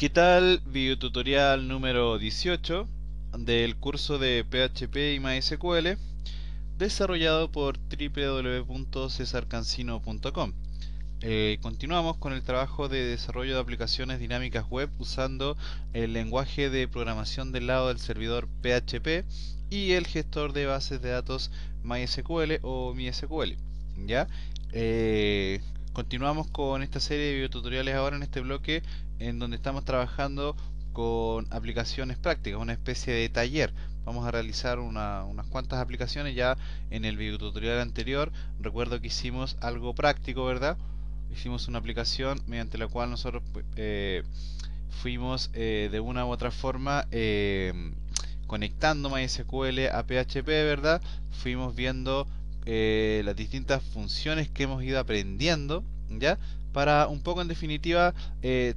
¿Qué tal? Videotutorial número 18 del curso de PHP y MySQL desarrollado por www.cesarcancino.com. Continuamos con el trabajo de desarrollo de aplicaciones dinámicas web usando el lenguaje de programación del lado del servidor PHP y el gestor de bases de datos MySQL o MySQL. ¿Ya? Eh, Continuamos con esta serie de videotutoriales ahora en este bloque en donde estamos trabajando con aplicaciones prácticas, una especie de taller. Vamos a realizar unas cuantas aplicaciones. Ya en el videotutorial anterior recuerdo que hicimos algo práctico, ¿verdad? Hicimos una aplicación mediante la cual nosotros fuimos de una u otra forma conectando MySQL a PHP, ¿verdad? Fuimos viendo las distintas funciones que hemos ido aprendiendo, ¿ya? Para un poco en definitiva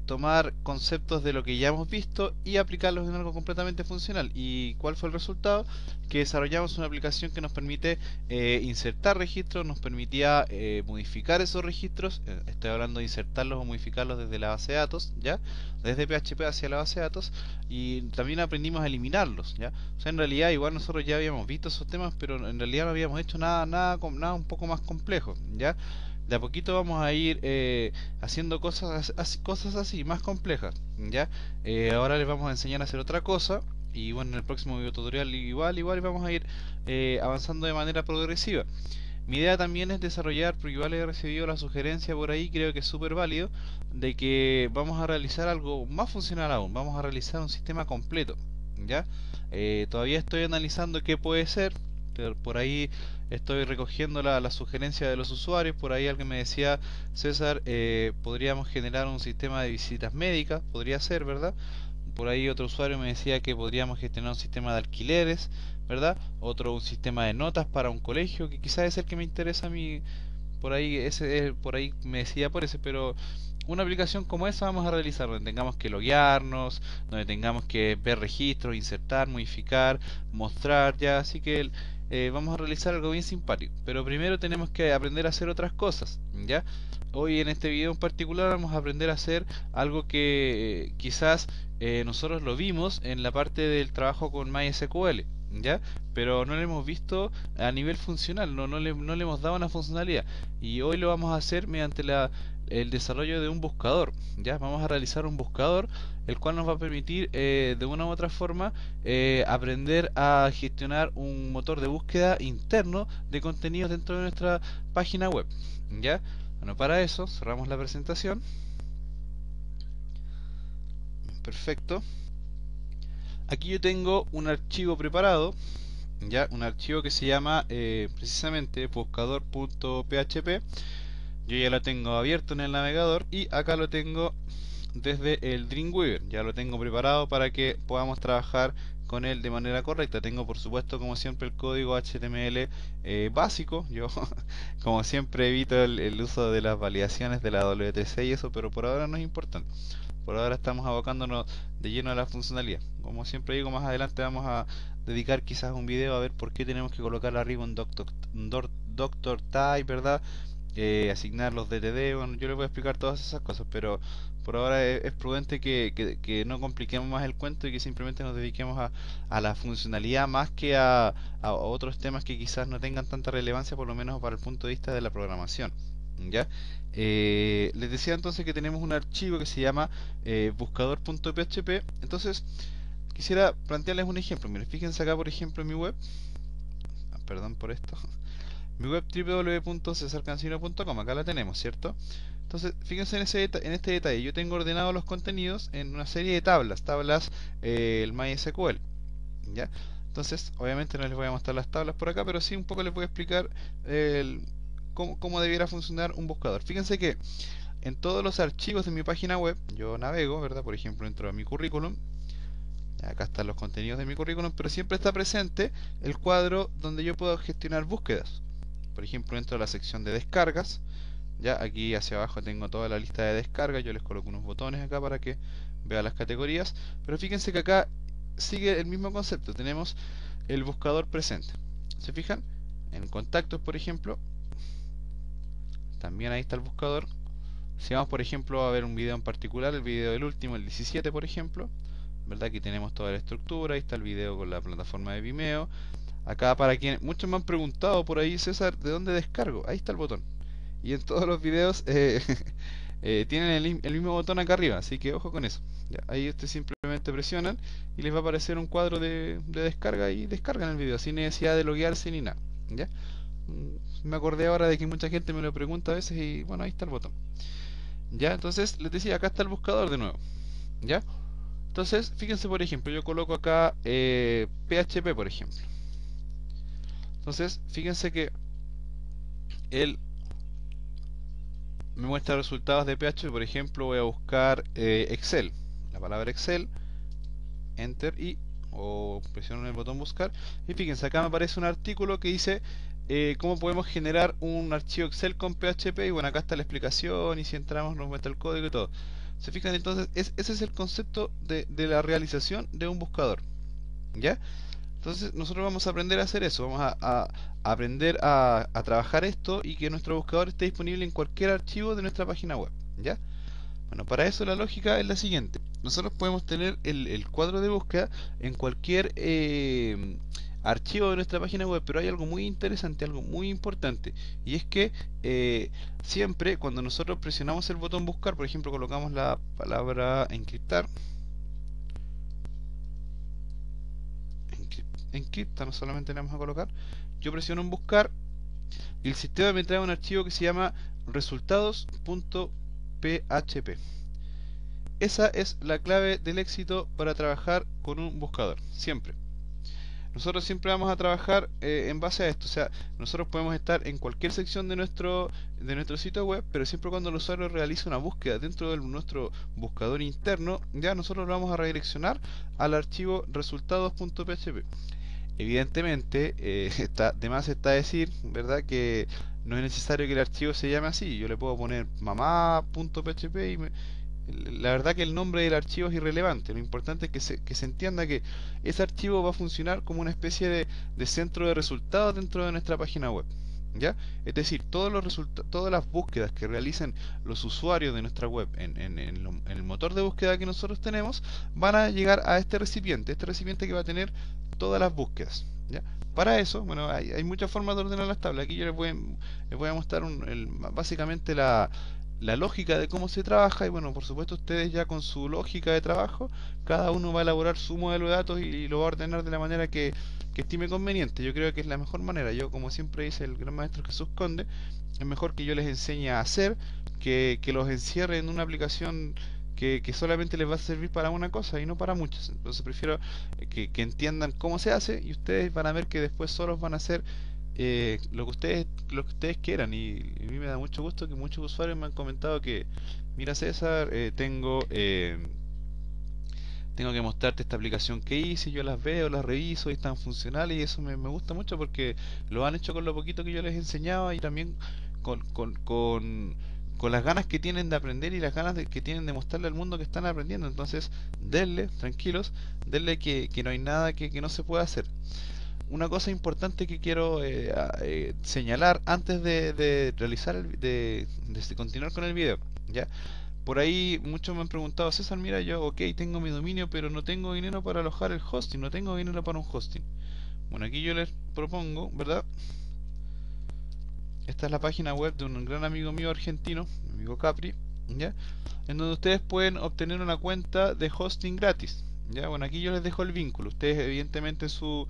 tomar conceptos de lo que ya hemos visto y aplicarlos en algo completamente funcional. ¿Y cuál fue el resultado? Que desarrollamos una aplicación que nos permite insertar registros, nos permitía modificar esos registros, estoy hablando de insertarlos o modificarlos desde la base de datos, ¿ya? Desde PHP hacia la base de datos, y también aprendimos a eliminarlos, ¿ya? O sea, en realidad igual nosotros ya habíamos visto esos temas, pero en realidad no habíamos hecho nada un poco más complejo, ¿ya? De a poquito vamos a ir haciendo cosas así, más complejas, ¿ya? Ahora les vamos a enseñar a hacer otra cosa. Y bueno, en el próximo video tutorial igual vamos a ir avanzando de manera progresiva. Mi idea también es desarrollar, porque igual he recibido la sugerencia por ahí, creo que es súper válido, de que vamos a realizar algo más funcional aún. Vamos a realizar un sistema completo, ¿ya? Todavía estoy analizando qué puede ser, pero por ahí estoy recogiendo la sugerencia de los usuarios. Por ahí alguien me decía: César, podríamos generar un sistema de visitas médicas, podría ser, ¿verdad? Por ahí otro usuario me decía que podríamos gestionar un sistema de alquileres, ¿verdad? Otro, un sistema de notas para un colegio, que quizás es el que me interesa a mí. Por ahí por ahí me decía por ese, pero una aplicación como esa vamos a realizar donde tengamos que loguearnos, donde tengamos que ver registros, insertar, modificar, mostrar, ya. Así que vamos a realizar algo bien simpático, pero primero tenemos que aprender a hacer otras cosas, ¿ya? Hoy en este video en particular vamos a aprender a hacer algo que quizás nosotros lo vimos en la parte del trabajo con MySQL, ¿ya? Pero no lo hemos visto a nivel funcional, no le hemos dado una funcionalidad, y hoy lo vamos a hacer mediante el desarrollo de un buscador. Ya vamos a realizar un buscador el cual nos va a permitir de una u otra forma aprender a gestionar un motor de búsqueda interno de contenidos dentro de nuestra página web. Ya, bueno, para eso cerramos la presentación. Perfecto. Aquí yo tengo un archivo preparado, ya, un archivo que se llama precisamente buscador.php. Yo ya lo tengo abierto en el navegador y acá lo tengo desde el Dreamweaver. Ya lo tengo preparado para que podamos trabajar con él de manera correcta. Tengo por supuesto como siempre el código HTML básico. Yo como siempre evito el uso de las validaciones de la W3C y eso, pero por ahora no es importante. Por ahora estamos abocándonos de lleno a la funcionalidad. Como siempre digo, más adelante vamos a dedicar quizás un video a ver por qué tenemos que colocar arriba un doctor type, ¿verdad? Asignar los DTD. Bueno, yo les voy a explicar todas esas cosas, pero por ahora es prudente que no compliquemos más el cuento y que simplemente nos dediquemos a la funcionalidad más que a otros temas que quizás no tengan tanta relevancia, por lo menos para el punto de vista de la programación, ¿ya? Les decía entonces que tenemos un archivo que se llama buscador.php. Entonces quisiera plantearles un ejemplo. Miren, fíjense acá por ejemplo en mi web. Perdón por esto. Mi web www.cesarcancino.com, acá la tenemos, ¿cierto? Entonces, fíjense en este detalle. Yo tengo ordenado los contenidos en una serie de tablas, el MySQL, ¿ya? Entonces, obviamente no les voy a mostrar las tablas por acá, pero sí un poco les voy a explicar cómo debiera funcionar un buscador. Fíjense que en todos los archivos de mi página web, yo navego, ¿verdad? Por ejemplo, entro a mi currículum. Acá están los contenidos de mi currículum, pero siempre está presente el cuadro donde yo puedo gestionar búsquedas. Por ejemplo, entro a la sección de descargas. Ya aquí hacia abajo tengo toda la lista de descargas. Yo les coloco unos botones acá para que vean las categorías. Pero fíjense que acá sigue el mismo concepto. Tenemos el buscador presente. ¿Se fijan? En contactos, por ejemplo, también ahí está el buscador. Si vamos por ejemplo a ver un video en particular, el video del último, el 17 por ejemplo, ¿verdad? Aquí tenemos toda la estructura, ahí está el video con la plataforma de Vimeo. Acá para quien muchos me han preguntado por ahí, César, ¿de dónde descargo? Ahí está el botón. Y en todos los videos tienen el mismo botón acá arriba, así que ojo con eso. Ya, ahí ustedes simplemente presionan y les va a aparecer un cuadro de descarga y descargan el video sin necesidad de loguearse ni nada. ¿Ya? Me acordé ahora de que mucha gente me lo pregunta a veces y bueno, ahí está el botón. Ya, entonces les decía, acá está el buscador de nuevo. ¿Ya? Entonces, fíjense por ejemplo, yo coloco acá PHP por ejemplo. Entonces, fíjense que él me muestra resultados de PHP. Por ejemplo, voy a buscar Excel, la palabra Excel, Enter o presiono el botón buscar y fíjense, acá me aparece un artículo que dice cómo podemos generar un archivo Excel con PHP y bueno, acá está la explicación y si entramos nos muestra el código y todo. ¿Se fijan? Entonces, ese es el concepto de la realización de un buscador. ¿Ya? Entonces nosotros vamos a aprender a hacer eso, vamos a aprender a trabajar esto y que nuestro buscador esté disponible en cualquier archivo de nuestra página web. ¿Ya? Bueno, para eso la lógica es la siguiente. Nosotros podemos tener el cuadro de búsqueda en cualquier archivo de nuestra página web, pero hay algo muy interesante, algo muy importante, y es que siempre cuando nosotros presionamos el botón buscar, por ejemplo colocamos la palabra encriptar, encripta, no solamente le vamos a colocar, yo presiono en buscar y el sistema me trae un archivo que se llama resultados.php. Esa es la clave del éxito para trabajar con un buscador, siempre. Nosotros siempre vamos a trabajar en base a esto, o sea, nosotros podemos estar en cualquier sección de nuestro sitio web, pero siempre cuando el usuario realiza una búsqueda dentro de nuestro buscador interno, ya nosotros lo vamos a redireccionar al archivo resultados.php. Evidentemente, de más está decir, ¿verdad?, que no es necesario que el archivo se llame así. Yo le puedo poner mamá.php y la verdad que el nombre del archivo es irrelevante. Lo importante es que se entienda que ese archivo va a funcionar como una especie de centro de resultados dentro de nuestra página web. ¿Ya? Es decir, todas las búsquedas que realicen los usuarios de nuestra web en el motor de búsqueda que nosotros tenemos van a llegar a este recipiente que va a tener todas las búsquedas. ¿Ya? Para eso, bueno, hay muchas formas de ordenar las tablas. Aquí yo les voy a mostrar básicamente la lógica de cómo se trabaja y bueno, por supuesto ustedes ya con su lógica de trabajo, cada uno va a elaborar su modelo de datos y lo va a ordenar de la manera que estime conveniente. Yo creo que es la mejor manera. Yo, como siempre dice el gran maestro Jesús Conde, es mejor que yo les enseñe a hacer que los encierre en una aplicación que solamente les va a servir para una cosa y no para muchas. Entonces prefiero que entiendan cómo se hace y ustedes van a ver que después solos van a hacer lo que ustedes quieran. Y a mí me da mucho gusto que muchos usuarios me han comentado que mira César, tengo que mostrarte esta aplicación que hice, yo las veo, las reviso y están funcionales y eso me gusta mucho porque lo han hecho con lo poquito que yo les enseñaba y también con las ganas que tienen de aprender y las ganas que tienen de mostrarle al mundo que están aprendiendo. Entonces, denle, tranquilos, denle que no hay nada que no se pueda hacer. Una cosa importante que quiero señalar antes de realizar de continuar con el video, ¿ya? Por ahí muchos me han preguntado, César, mira, yo, ok, tengo mi dominio, pero no tengo dinero para alojar el hosting, no tengo dinero para un hosting. Bueno, aquí yo les propongo, ¿verdad? Esta es la página web de un gran amigo mío argentino, mi amigo Capri, ¿ya? En donde ustedes pueden obtener una cuenta de hosting gratis. Ya, bueno, aquí yo les dejo el vínculo. Ustedes evidentemente en su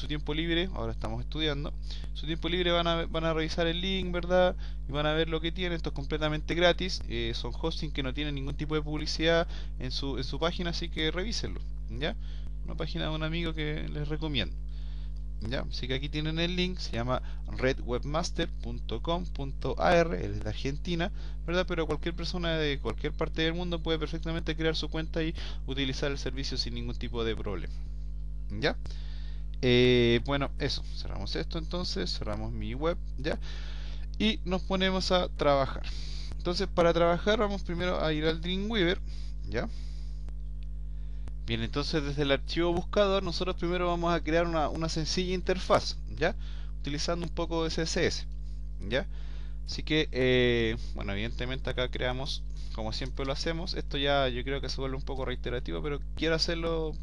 tiempo libre, ahora estamos estudiando, en su tiempo libre van a revisar el link, ¿verdad? Y van a ver lo que tienen. Esto es completamente gratis. Son hosting que no tienen ningún tipo de publicidad en su página, así que revísenlo, ¿ya? Una página de un amigo que les recomiendo. ¿Ya? Así que aquí tienen el link, se llama redwebmaster.com.ar, él es de Argentina, ¿verdad? Pero cualquier persona de cualquier parte del mundo puede perfectamente crear su cuenta y utilizar el servicio sin ningún tipo de problema. ¿Ya? Bueno, eso, cerramos esto entonces, cerramos mi web, ¿ya? Y nos ponemos a trabajar. Entonces, para trabajar vamos primero a ir al Dreamweaver, ¿ya? Bien, entonces desde el archivo buscador nosotros primero vamos a crear una sencilla interfaz, ¿ya? Utilizando un poco de CSS, ¿ya? Así que, bueno, evidentemente acá creamos, como siempre lo hacemos. Esto ya yo creo que se vuelve un poco reiterativo, pero quiero hacerlo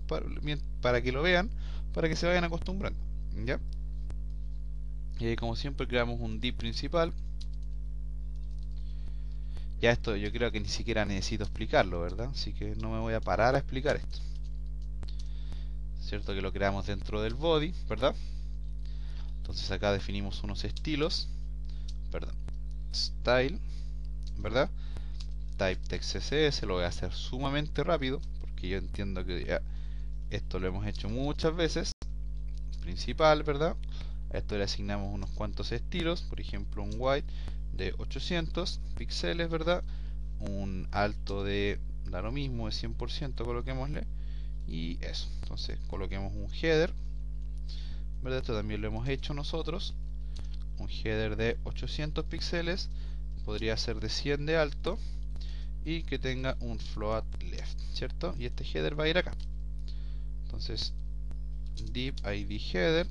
para que lo vean, para que se vayan acostumbrando. ¿Ya? Como siempre creamos un div principal. Ya esto yo creo que ni siquiera necesito explicarlo, ¿verdad? Así que no me voy a parar a explicar esto. Cierto que lo creamos dentro del body, ¿verdad? Entonces acá definimos unos estilos, perdón, style, ¿verdad? Type text CSS, lo voy a hacer sumamente rápido, porque yo entiendo que ya esto lo hemos hecho muchas veces. Principal, ¿verdad? A esto le asignamos unos cuantos estilos, por ejemplo un white de 800 píxeles, ¿verdad? Un alto de, da lo mismo, de 100%, coloquémosle. Y eso, entonces coloquemos un header, ¿verdad? Esto también lo hemos hecho nosotros. Un header de 800 píxeles, podría ser de 100 de alto y que tenga un float left, ¿cierto? Y este header va a ir acá. Entonces, div id header,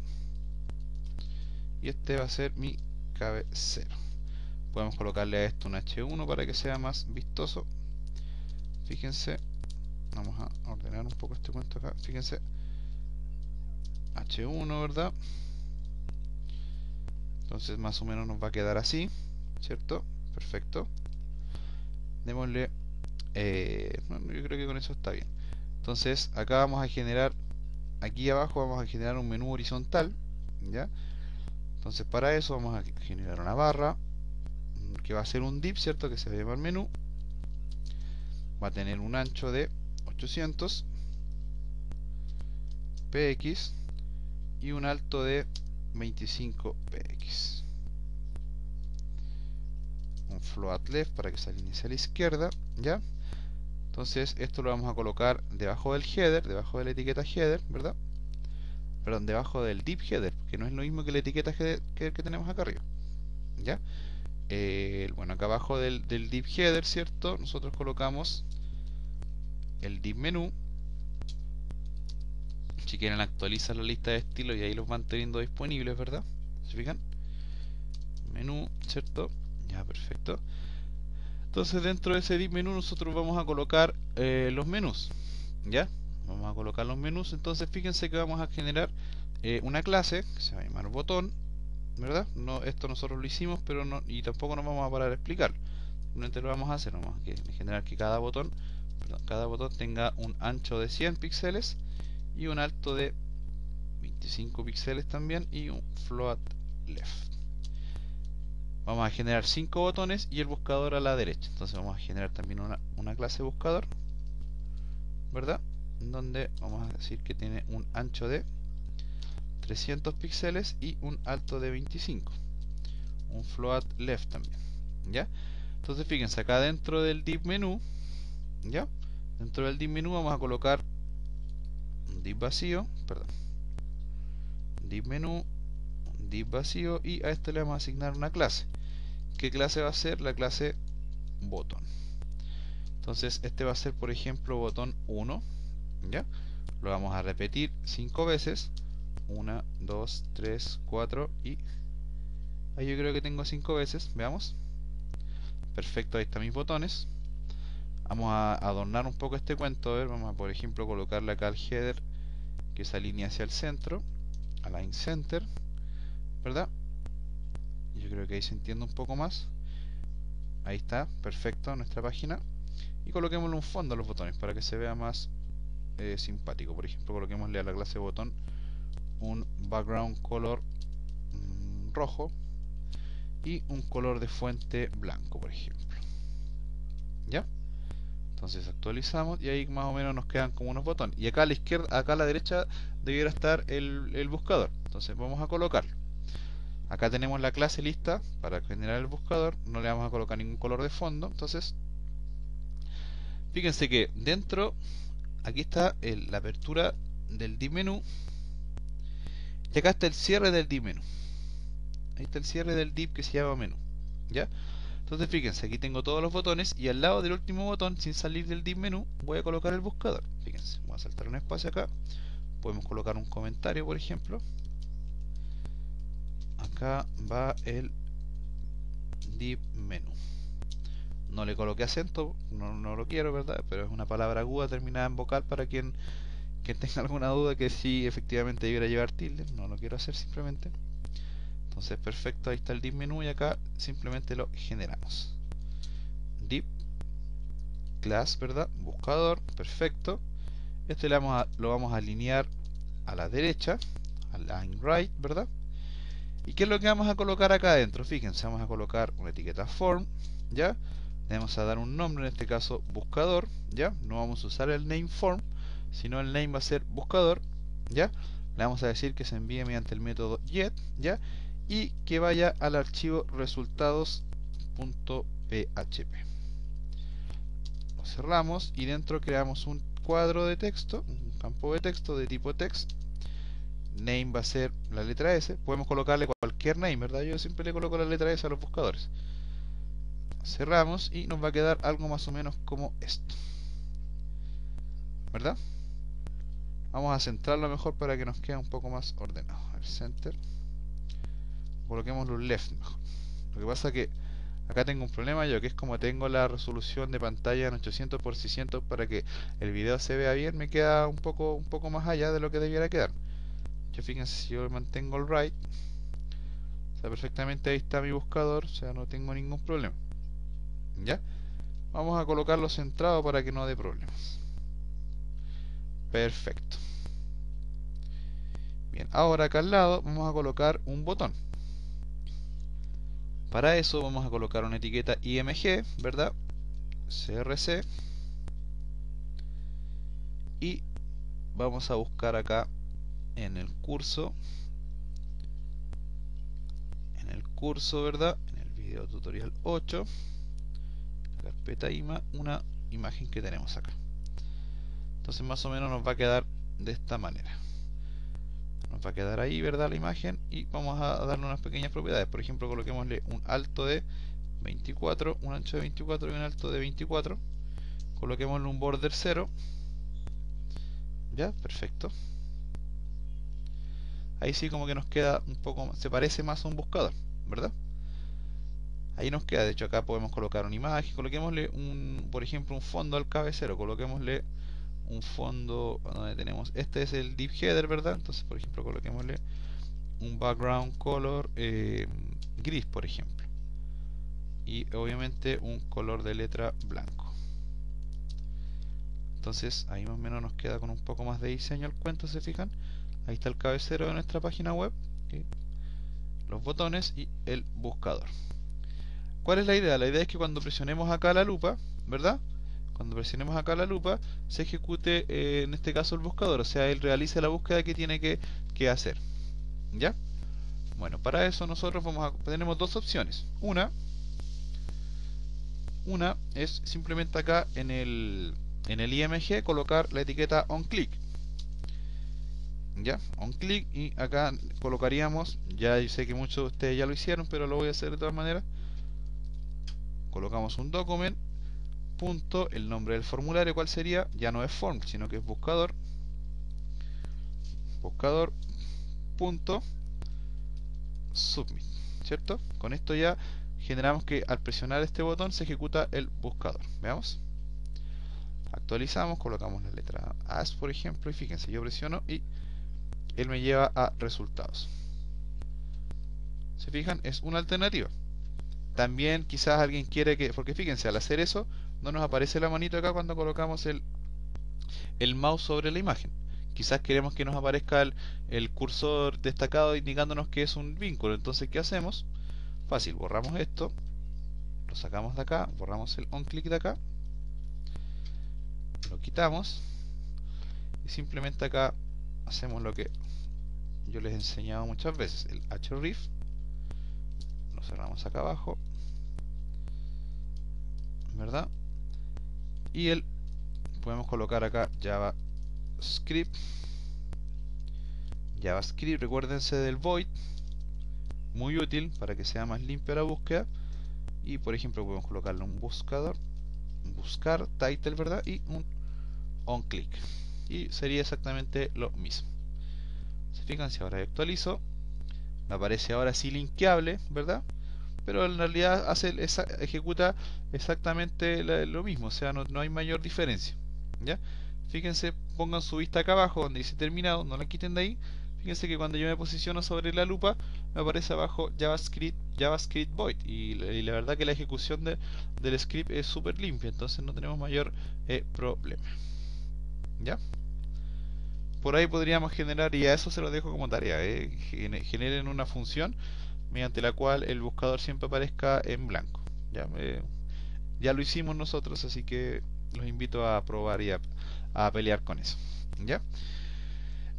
y este va a ser mi cabecera. Podemos colocarle a esto un h1 para que sea más vistoso. Fíjense, vamos a ordenar un poco este cuento acá. Fíjense, h1, ¿verdad? Entonces más o menos nos va a quedar así, ¿cierto? Perfecto. Démosle, bueno, yo creo que con eso está bien. Entonces acá vamos a generar, aquí abajo vamos a generar un menú horizontal, ¿ya? Entonces para eso vamos a generar una barra que va a ser un div, ¿cierto? Que se va a llamar menú. Va a tener un ancho de 800 px y un alto de 25 px. Un float left para que se alinee hacia la izquierda, ¿ya? Entonces esto lo vamos a colocar debajo del header, debajo de la etiqueta header, ¿verdad? Perdón, debajo del div header, que no es lo mismo que la etiqueta header que tenemos acá arriba, ¿ya? Bueno, acá abajo del div header, ¿cierto? Nosotros colocamos el div menú. Si quieren actualizar la lista de estilos y ahí los van teniendo disponibles, ¿verdad? ¿Se fijan? Menú, ¿cierto? Ya, perfecto. Entonces dentro de ese div menú nosotros vamos a colocar los menús, ¿ya? Vamos a colocar los menús. Entonces fíjense que vamos a generar una clase que se va a llamar botón, ¿verdad? No, esto nosotros lo hicimos, pero no, y tampoco nos vamos a parar a explicar. Simplemente lo vamos a hacer, vamos a generar que cada botón, perdón, cada botón tenga un ancho de 100 píxeles y un alto de 25 píxeles también y un float left. Vamos a generar 5 botones y el buscador a la derecha. Entonces vamos a generar también una clase buscador, ¿verdad? Donde vamos a decir que tiene un ancho de 300 píxeles y un alto de 25. Un float left también, ¿ya? Entonces fíjense, acá dentro del div menú, ¿ya? Dentro del div menú vamos a colocar un div vacío, perdón, div menú, un div vacío, y a este le vamos a asignar una clase. ¿Qué clase va a ser? La clase botón. Entonces este va a ser, por ejemplo, botón 1, ¿ya? Lo vamos a repetir 5 veces. 1, 2, 3, 4 y ahí yo creo que tengo 5 veces. Veamos. Perfecto, ahí están mis botones. Vamos a adornar un poco este cuento. A ver, vamos a, por ejemplo, colocarle acá el header que se alinea hacia el centro. Align center, ¿verdad? Yo creo que ahí se entiende un poco más. Ahí está, perfecto, nuestra página. Y coloquémosle un fondo a los botones para que se vea más simpático. Por ejemplo, coloquémosle a la clase botón un background color rojo y un color de fuente blanco, por ejemplo. ¿Ya? Entonces actualizamos y ahí más o menos nos quedan como unos botones. Y acá a la izquierda, acá a la derecha debiera estar el buscador. Entonces vamos a colocarlo. Acá tenemos la clase lista para generar el buscador. No le vamos a colocar ningún color de fondo. Entonces, fíjense que dentro, aquí está la apertura del div menú. Y acá está el cierre del div menú. Ahí está el cierre del div que se llama menú, ¿ya? Entonces fíjense, aquí tengo todos los botones y al lado del último botón, sin salir del div menú, voy a colocar el buscador. Fíjense, voy a saltar un espacio acá. Podemos colocar un comentario, por ejemplo. Acá va el div menú. No le coloqué acento, no lo quiero, ¿verdad? Pero es una palabra aguda terminada en vocal para quien tenga alguna duda que si efectivamente debiera llevar tilde. No lo quiero hacer simplemente. Entonces perfecto, ahí está el div menú y acá simplemente lo generamos. Div class, ¿verdad? Buscador, perfecto. Este lo vamos a alinear a la derecha, align right, ¿verdad? ¿Y qué es lo que vamos a colocar acá adentro? Fíjense, vamos a colocar una etiqueta form, ¿ya? Le vamos a dar un nombre, en este caso buscador, ¿ya? No vamos a usar el name form, sino el name va a ser buscador, ¿ya? Le vamos a decir que se envíe mediante el método get, ¿ya? Y que vaya al archivo resultados.php. Lo cerramos y dentro creamos un cuadro de texto, un campo de texto de tipo text. Name va a ser la letra S. Podemos colocarle cualquier name, ¿verdad? Yo siempre le coloco la letra S a los buscadores. Cerramos y nos va a quedar algo más o menos como esto, ¿verdad? Vamos a centrarlo mejor para que nos quede un poco más ordenado. A ver, center. Coloquemos los left mejor. Lo que pasa es que acá tengo un problema yo, que es como tengo la resolución de pantalla en 800 por 600 para que el video se vea bien, me queda un poco más allá de lo que debiera quedar. Yo fíjense, si yo mantengo el right, o sea, perfectamente ahí está mi buscador, o sea, no tengo ningún problema. ¿Ya? Vamos a colocarlo centrado para que no dé problemas. Perfecto. Bien, ahora acá al lado vamos a colocar un botón. Para eso vamos a colocar una etiqueta img, ¿verdad? crc. Y vamos a buscar acá en el curso, ¿verdad? En el video tutorial 8, carpeta ima, una imagen que tenemos acá. Entonces más o menos nos va a quedar de esta manera. Nos va a quedar ahí, ¿verdad? La imagen, y vamos a darle unas pequeñas propiedades. Por ejemplo, coloquémosle un alto de 24, un ancho de 24 y un alto de 24. Coloquémosle un border 0. Ya, perfecto. Ahí sí como que nos queda un poco, se parece más a un buscador, ¿verdad? Ahí nos queda, de hecho acá podemos colocar una imagen, coloquémosle por ejemplo un fondo al cabecero, coloquémosle un fondo donde tenemos, este es el div header, ¿verdad? Entonces por ejemplo coloquémosle un background color gris, por ejemplo, y obviamente un color de letra blanco. Entonces ahí más o menos nos queda con un poco más de diseño el cuento, ¿se fijan? Ahí está el cabecero de nuestra página web, ¿sí? Los botones y el buscador. ¿Cuál es la idea? La idea es que cuando presionemos acá la lupa, ¿verdad? Cuando presionemos acá la lupa, se ejecute en este caso el buscador, o sea, él realice la búsqueda que tiene que hacer. ¿Ya? Bueno, para eso nosotros tenemos dos opciones. Una es simplemente acá en el IMG colocar la etiqueta onClick. ¿Ya? OnClick, y acá colocaríamos, ya yo sé que muchos de ustedes ya lo hicieron, pero lo voy a hacer de todas maneras. Colocamos un document, punto, el nombre del formulario, ¿cuál sería? Ya no es form, sino que es buscador, punto submit, ¿cierto? Con esto ya generamos que al presionar este botón se ejecuta el buscador. Veamos. Actualizamos, colocamos la letra AS, por ejemplo, y fíjense, yo presiono y él me lleva a resultados. ¿Se fijan? Es una alternativa. También quizás alguien quiere que, porque fíjense, al hacer eso no nos aparece la manito acá cuando colocamos el mouse sobre la imagen. Quizás queremos que nos aparezca el cursor destacado indicándonos que es un vínculo. Entonces, ¿qué hacemos? Fácil, borramos esto, lo sacamos de acá, borramos el onClick de acá, lo quitamos y simplemente acá hacemos lo que yo les he enseñado muchas veces, el href, lo cerramos acá abajo, ¿verdad? Y podemos colocar acá JavaScript, recuérdense del void, muy útil para que sea más limpia la búsqueda. Y por ejemplo podemos colocarle un buscador, buscar title, ¿verdad? Y un onClick, y sería exactamente lo mismo. Se fijan, si ahora actualizo, me aparece ahora sí linkeable, ¿verdad? pero en realidad ejecuta exactamente lo mismo, o sea, no hay mayor diferencia. ¿Ya? Fíjense, pongan su vista acá abajo donde dice terminado, no la quiten de ahí. Fíjense que cuando yo me posiciono sobre la lupa, me aparece abajo JavaScript Void, y la verdad que la ejecución del script es súper limpia, entonces no tenemos mayor problema. ¿Ya? Por ahí podríamos generar, y a eso se lo dejo como tarea, generen una función mediante la cual el buscador siempre aparezca en blanco. Ya lo hicimos nosotros, así que los invito a probar y a pelear con eso. ¿Ya?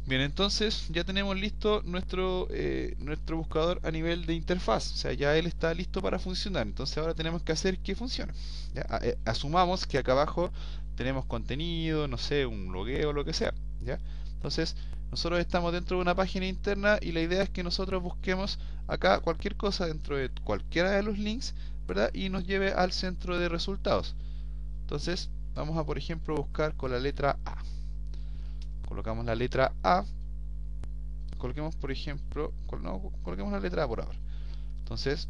Bien, entonces ya tenemos listo nuestro buscador a nivel de interfaz, o sea, ya él está listo para funcionar. Entonces ahora tenemos que hacer que funcione. ¿Ya? Asumamos que acá abajo tenemos contenido, no sé, un logueo, lo que sea. ¿Ya? Entonces nosotros estamos dentro de una página interna y la idea es que nosotros busquemos acá cualquier cosa dentro de cualquiera de los links, ¿verdad? Y nos lleve al centro de resultados. Entonces vamos a, por ejemplo, buscar con la letra A. Colocamos la letra A. Coloquemos, por ejemplo, no, coloquemos la letra A por ahora. Entonces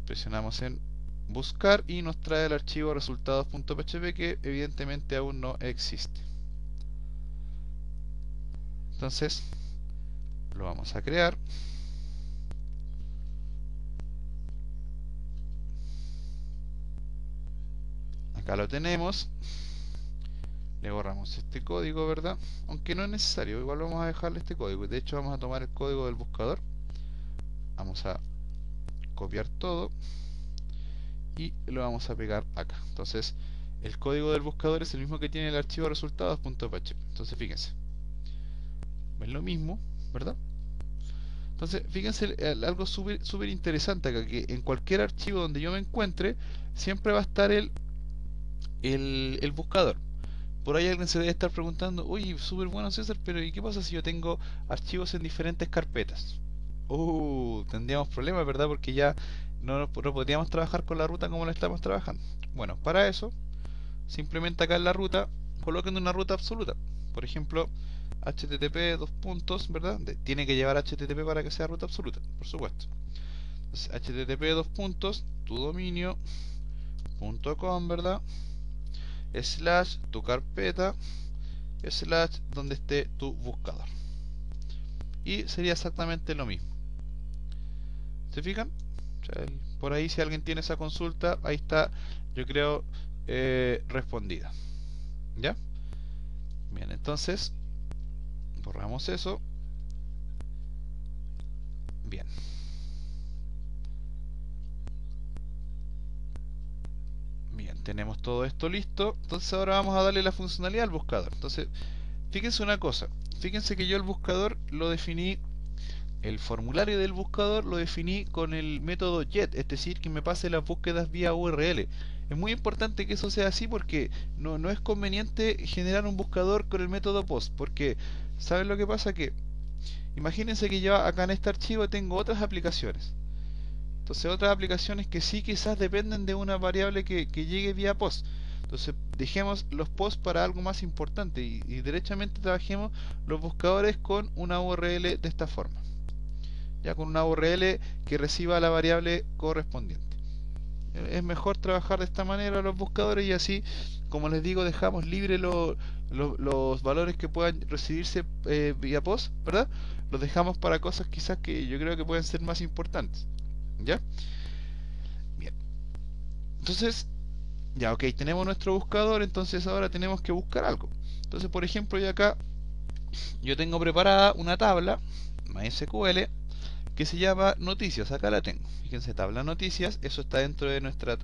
presionamos en buscar y nos trae el archivo resultados.php, que evidentemente aún no existe. Entonces lo vamos a crear. Acá lo tenemos. Le borramos este código, ¿verdad? Aunque no es necesario, igual vamos a dejarle este código. De hecho, vamos a tomar el código del buscador. Vamos a copiar todo y lo vamos a pegar acá. Entonces, el código del buscador es el mismo que tiene el archivo resultados.php. Entonces, fíjense. ¿Ven lo mismo? ¿Verdad? Entonces, fíjense algo súper interesante acá, que en cualquier archivo donde yo me encuentre, siempre va a estar el buscador. Por ahí alguien se debe estar preguntando, oye, súper bueno César, pero ¿y qué pasa si yo tengo archivos en diferentes carpetas? Tendríamos problemas, ¿verdad? Porque ya no podríamos trabajar con la ruta como la estamos trabajando. Bueno, para eso, simplemente acá en la ruta, coloquen una ruta absoluta. Por ejemplo, http dos puntos, ¿verdad? Tiene que llevar http para que sea ruta absoluta, por supuesto. Entonces, http dos puntos, tu dominio.com, ¿verdad? / tu carpeta / donde esté tu buscador, y sería exactamente lo mismo. ¿Se fijan? O sea, por ahí, si alguien tiene esa consulta, ahí está, yo creo, respondida. ¿Ya? Bien, entonces borramos eso. Bien. Bien, tenemos todo esto listo. Entonces ahora vamos a darle la funcionalidad al buscador. Entonces, fíjense una cosa. Fíjense que yo el buscador lo definí, el formulario del buscador lo definí con el método GET, es decir, que me pase las búsquedas vía URL. Es muy importante que eso sea así, porque no es conveniente generar un buscador con el método POST, porque ¿saben lo que pasa? Que imagínense que yo acá en este archivo tengo otras aplicaciones. Entonces, otras aplicaciones que sí quizás dependen de una variable que llegue vía POST. Entonces, dejemos los POST para algo más importante y derechamente trabajemos los buscadores con una URL de esta forma. Ya con una URL que reciba la variable correspondiente. Es mejor trabajar de esta manera los buscadores, y así, como les digo, dejamos libre los valores que puedan recibirse vía POST, ¿verdad? Los dejamos para cosas quizás que yo creo que pueden ser más importantes. ¿Ya? Bien. Entonces, ya, ok, tenemos nuestro buscador, entonces ahora tenemos que buscar algo. Entonces, por ejemplo, yo tengo preparada una tabla MySQL que se llama noticias. Acá la tengo. Fíjense, tabla noticias. Eso está dentro de nuestra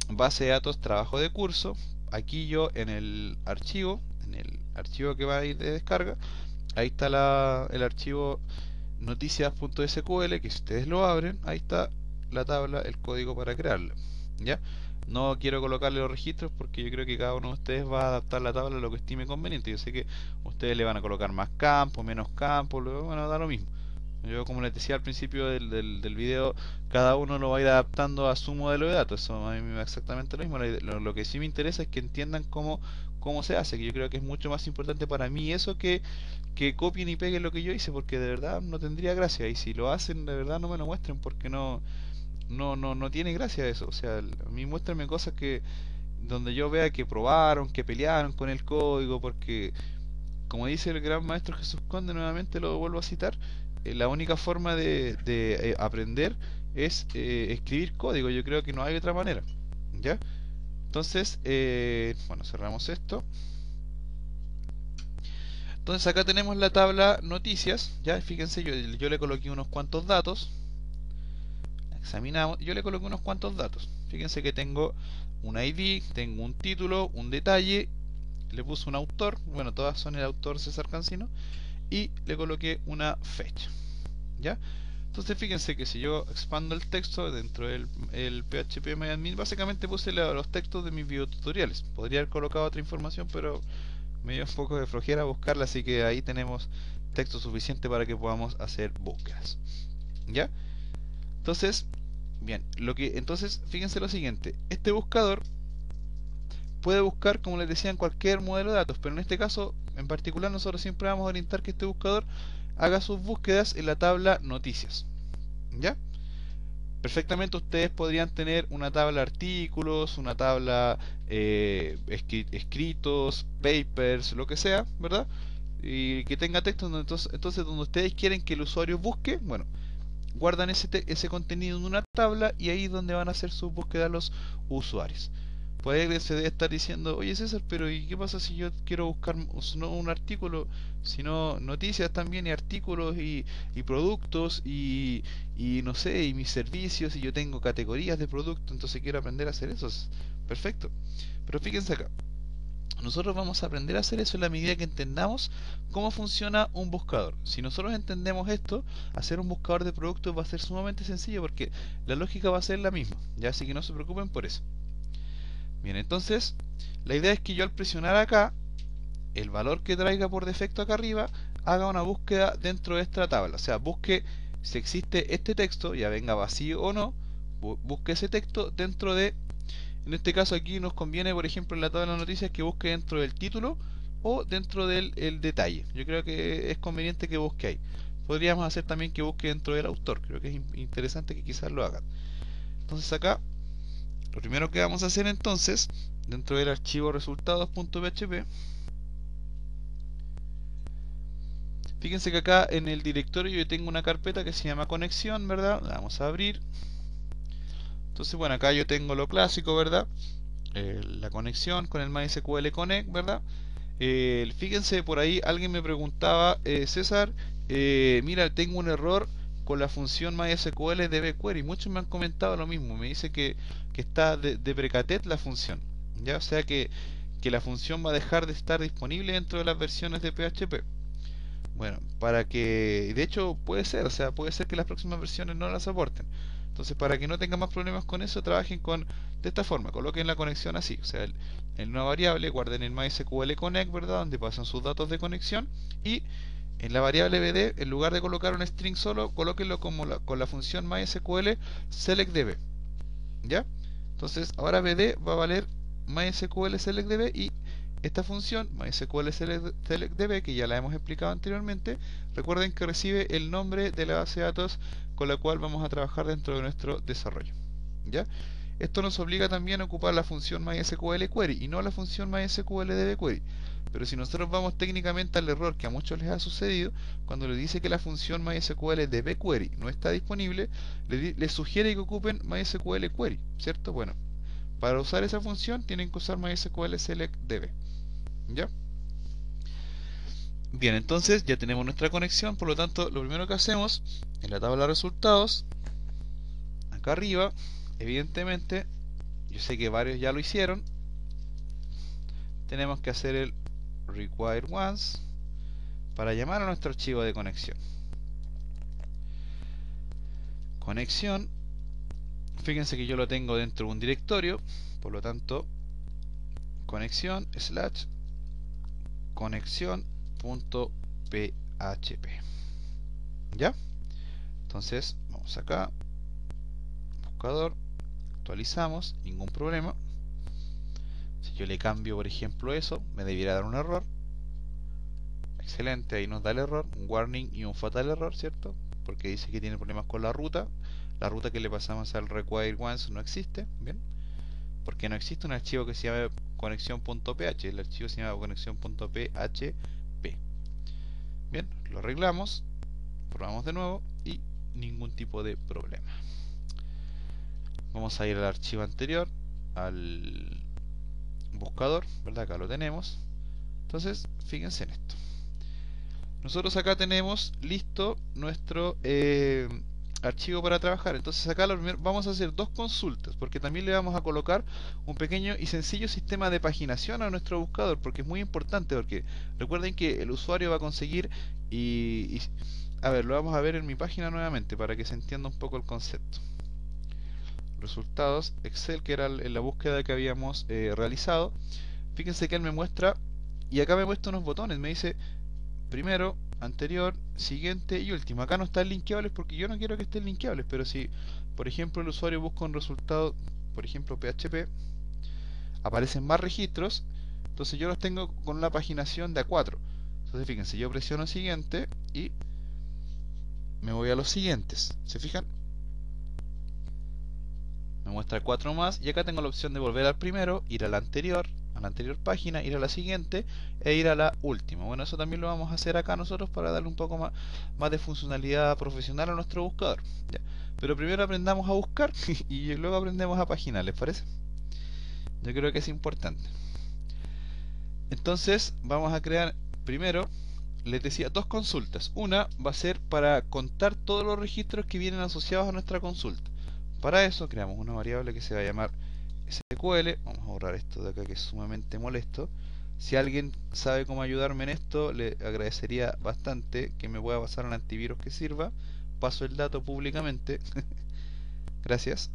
base de datos trabajo de curso. Aquí yo en el archivo que va a ir de descarga, ahí está el archivo noticias.sql, que si ustedes lo abren, ahí está la tabla, el código para crearla. ¿Ya? No quiero colocarle los registros porque yo creo que cada uno de ustedes va a adaptar la tabla a lo que estime conveniente. Yo sé que ustedes le van a colocar más campos, menos campos, bueno, da lo mismo. Yo, como les decía al principio del video, cada uno lo va a ir adaptando a su modelo de datos. Eso a mí me da exactamente lo mismo. Lo que sí me interesa es que entiendan cómo se hace, que yo creo que es mucho más importante para mí eso que copien y peguen lo que yo hice, porque de verdad no tendría gracia. Y si lo hacen, de verdad no me lo muestren, porque no tiene gracia eso. O sea, a mí muéstrenme cosas que donde yo vea que probaron, que pelearon con el código, porque como dice el gran maestro Jesús Conde, nuevamente lo vuelvo a citar, la única forma de aprender es escribir código. Yo creo que no hay otra manera. ¿Ya? Entonces, bueno, cerramos esto. Entonces acá tenemos la tabla noticias. Ya, fíjense, yo le coloqué unos cuantos datos. Examinamos, yo le coloqué unos cuantos datos. Fíjense que tengo un ID, tengo un título, un detalle, le puse un autor, bueno, todas son el autor César Cancino, y le coloqué una fecha. ¿Ya? Entonces fíjense que si yo expando el texto dentro del PHP MyAdmin, básicamente puse los textos de mis videotutoriales. Podría haber colocado otra información, pero me dio un poco de flojera buscarla, así que ahí tenemos texto suficiente para que podamos hacer búsquedas. ¿Ya? Entonces, bien, entonces fíjense lo siguiente, este buscador puede buscar, como les decía, en cualquier modelo de datos, pero en este caso en particular nosotros siempre vamos a orientar que este buscador haga sus búsquedas en la tabla noticias. ¿Ya? Perfectamente ustedes podrían tener una tabla de artículos, una tabla escritos, papers, lo que sea, ¿verdad? Y que tenga texto, entonces donde ustedes quieren que el usuario busque, bueno, guardan ese contenido en una tabla y ahí es donde van a hacer sus búsquedas los usuarios. Puede se debe estar diciendo, oye César, pero ¿y qué pasa si yo quiero buscar no un artículo, sino noticias también y artículos y productos y no sé, y mis servicios y yo tengo categorías de productos, entonces quiero aprender a hacer eso? Perfecto. Pero fíjense acá, nosotros vamos a aprender a hacer eso en la medida que entendamos cómo funciona un buscador. Si nosotros entendemos esto, hacer un buscador de productos va a ser sumamente sencillo porque la lógica va a ser la misma, ya, así que no se preocupen por eso. Bien, entonces la idea es que yo al presionar acá, el valor que traiga por defecto acá arriba, haga una búsqueda dentro de esta tabla. O sea, busque si existe este texto, ya venga vacío o no, busque ese texto dentro de, en este caso aquí nos conviene, por ejemplo, en la tabla de noticias que busque dentro del título o dentro del detalle. Yo creo que es conveniente que busque ahí. Podríamos hacer también que busque dentro del autor. Creo que es interesante que quizás lo hagan. Entonces acá, lo primero que vamos a hacer entonces, dentro del archivo resultados.php, fíjense que acá en el directorio yo tengo una carpeta que se llama conexión, ¿verdad? La vamos a abrir. Entonces, bueno, acá yo tengo lo clásico, ¿verdad? La conexión con el MySQL Connect, ¿verdad? Fíjense, por ahí alguien me preguntaba, César, mira, tengo un error con la función MySQL DBQuery. Muchos me han comentado lo mismo, me dice que está deprecated la función, ya, o sea que la función va a dejar de estar disponible dentro de las versiones de PHP. Bueno, para que, de hecho puede ser, o sea, puede ser que las próximas versiones no la soporten. Entonces, para que no tengan más problemas con eso, trabajen de esta forma, coloquen la conexión así, o sea, en una variable guarden el MySQL Connect, ¿verdad? Donde pasan sus datos de conexión y en la variable bd, en lugar de colocar un string solo, colóquenlo como con la función MySQL selectdb, ¿ya? Entonces, ahora bd va a valer MySQL selectdb y esta función MySQL selectdb, que ya la hemos explicado anteriormente, recuerden que recibe el nombre de la base de datos con la cual vamos a trabajar dentro de nuestro desarrollo. ¿Ya? Esto nos obliga también a ocupar la función MySQL query y no la función MySQL dbQuery. Pero si nosotros vamos técnicamente al error que a muchos les ha sucedido, cuando le dice que la función MySQL dbQuery no está disponible, les sugiere que ocupen MySQL query, ¿cierto? Bueno, para usar esa función tienen que usar MySQL selectdb. ¿Ya? Bien, entonces ya tenemos nuestra conexión, por lo tanto lo primero que hacemos en la tabla de resultados, acá arriba, evidentemente, yo sé que varios ya lo hicieron, tenemos que hacer el require once para llamar a nuestro archivo de conexión. Conexión, fíjense que yo lo tengo dentro de un directorio, por lo tanto, conexión slash conexión.php. ¿Ya? Entonces vamos acá, buscador, actualizamos, ningún problema. Si yo le cambio por ejemplo eso, me debiera dar un error. Excelente, ahí nos da el error, un warning y un fatal error, ¿cierto? Porque dice que tiene problemas con la ruta que le pasamos al require once no existe, ¿bien? Porque no existe un archivo que se llame conexión.php, el archivo se llama conexión.php. Bien, lo arreglamos, probamos de nuevo y ningún tipo de problema. Vamos a ir al archivo anterior, al buscador, ¿verdad? Acá lo tenemos. Entonces, fíjense en esto. Nosotros acá tenemos listo nuestro archivo para trabajar. Entonces acá vamos a hacer dos consultas, porque también le vamos a colocar un pequeño y sencillo sistema de paginación a nuestro buscador, porque es muy importante, porque recuerden que el usuario va a conseguir a ver, lo vamos a ver en mi página nuevamente para que se entienda un poco el concepto. Resultados, Excel, que era la búsqueda que habíamos realizado. Fíjense que él me muestra, y acá me muestra unos botones, me dice primero, anterior, siguiente y último. Acá no están linkeables porque yo no quiero que estén linkeables, pero si por ejemplo el usuario busca un resultado, por ejemplo PHP, aparecen más registros, entonces yo los tengo con una paginación de A4. Entonces fíjense, yo presiono siguiente y me voy a los siguientes, ¿se fijan? Me muestra 4 más y acá tengo la opción de volver al primero, ir a la anterior página, ir a la siguiente e ir a la última. Bueno, eso también lo vamos a hacer acá nosotros para darle un poco más de funcionalidad profesional a nuestro buscador, ¿ya? Pero primero aprendamos a buscar y luego aprendemos a paginar, ¿les parece? Yo creo que es importante. Entonces vamos a crear primero, les decía, dos consultas. Una va a ser para contar todos los registros que vienen asociados a nuestra consulta. Para eso creamos una variable que se va a llamar SQL. Vamos a borrar esto de acá que es sumamente molesto. Si alguien sabe cómo ayudarme en esto, le agradecería bastante que me pueda pasar un antivirus que sirva. Paso el dato públicamente. Gracias.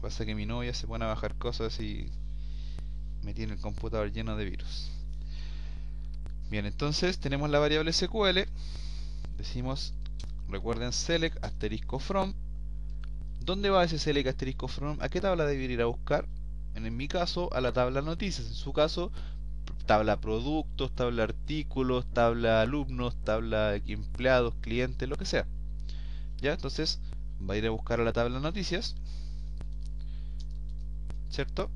Pasa que mi novia se pone a bajar cosas y me tiene el computador lleno de virus. Bien, entonces tenemos la variable SQL. Decimos, recuerden, select asterisco from. ¿Dónde va ese select asterisco from? ¿A qué tabla debe ir a buscar? En mi caso, a la tabla noticias. En su caso, tabla productos, tabla artículos, tabla alumnos, tabla empleados, clientes, lo que sea. ¿Ya? Entonces, va a ir a buscar a la tabla noticias. ¿Cierto?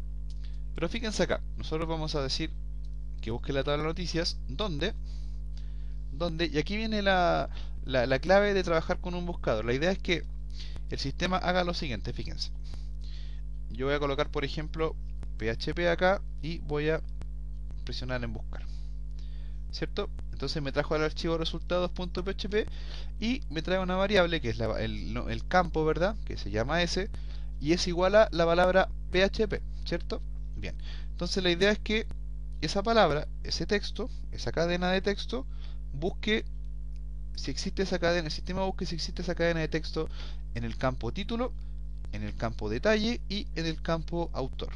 Pero fíjense acá. Nosotros vamos a decir que busque la tabla noticias. ¿Dónde? Y aquí viene la clave de trabajar con un buscador. La idea es que el sistema haga lo siguiente, fíjense. Yo voy a colocar, por ejemplo, PHP acá y voy a presionar en buscar, ¿cierto? Entonces me trajo al archivo resultados.php y me trae una variable que es el campo, ¿verdad? Que se llama S y es igual a la palabra PHP, ¿cierto? Bien, entonces la idea es que esa palabra, ese texto, esa cadena de texto, busque si existe esa cadena, el sistema busque si existe esa cadena de texto en el campo título, en el campo detalle y en el campo autor.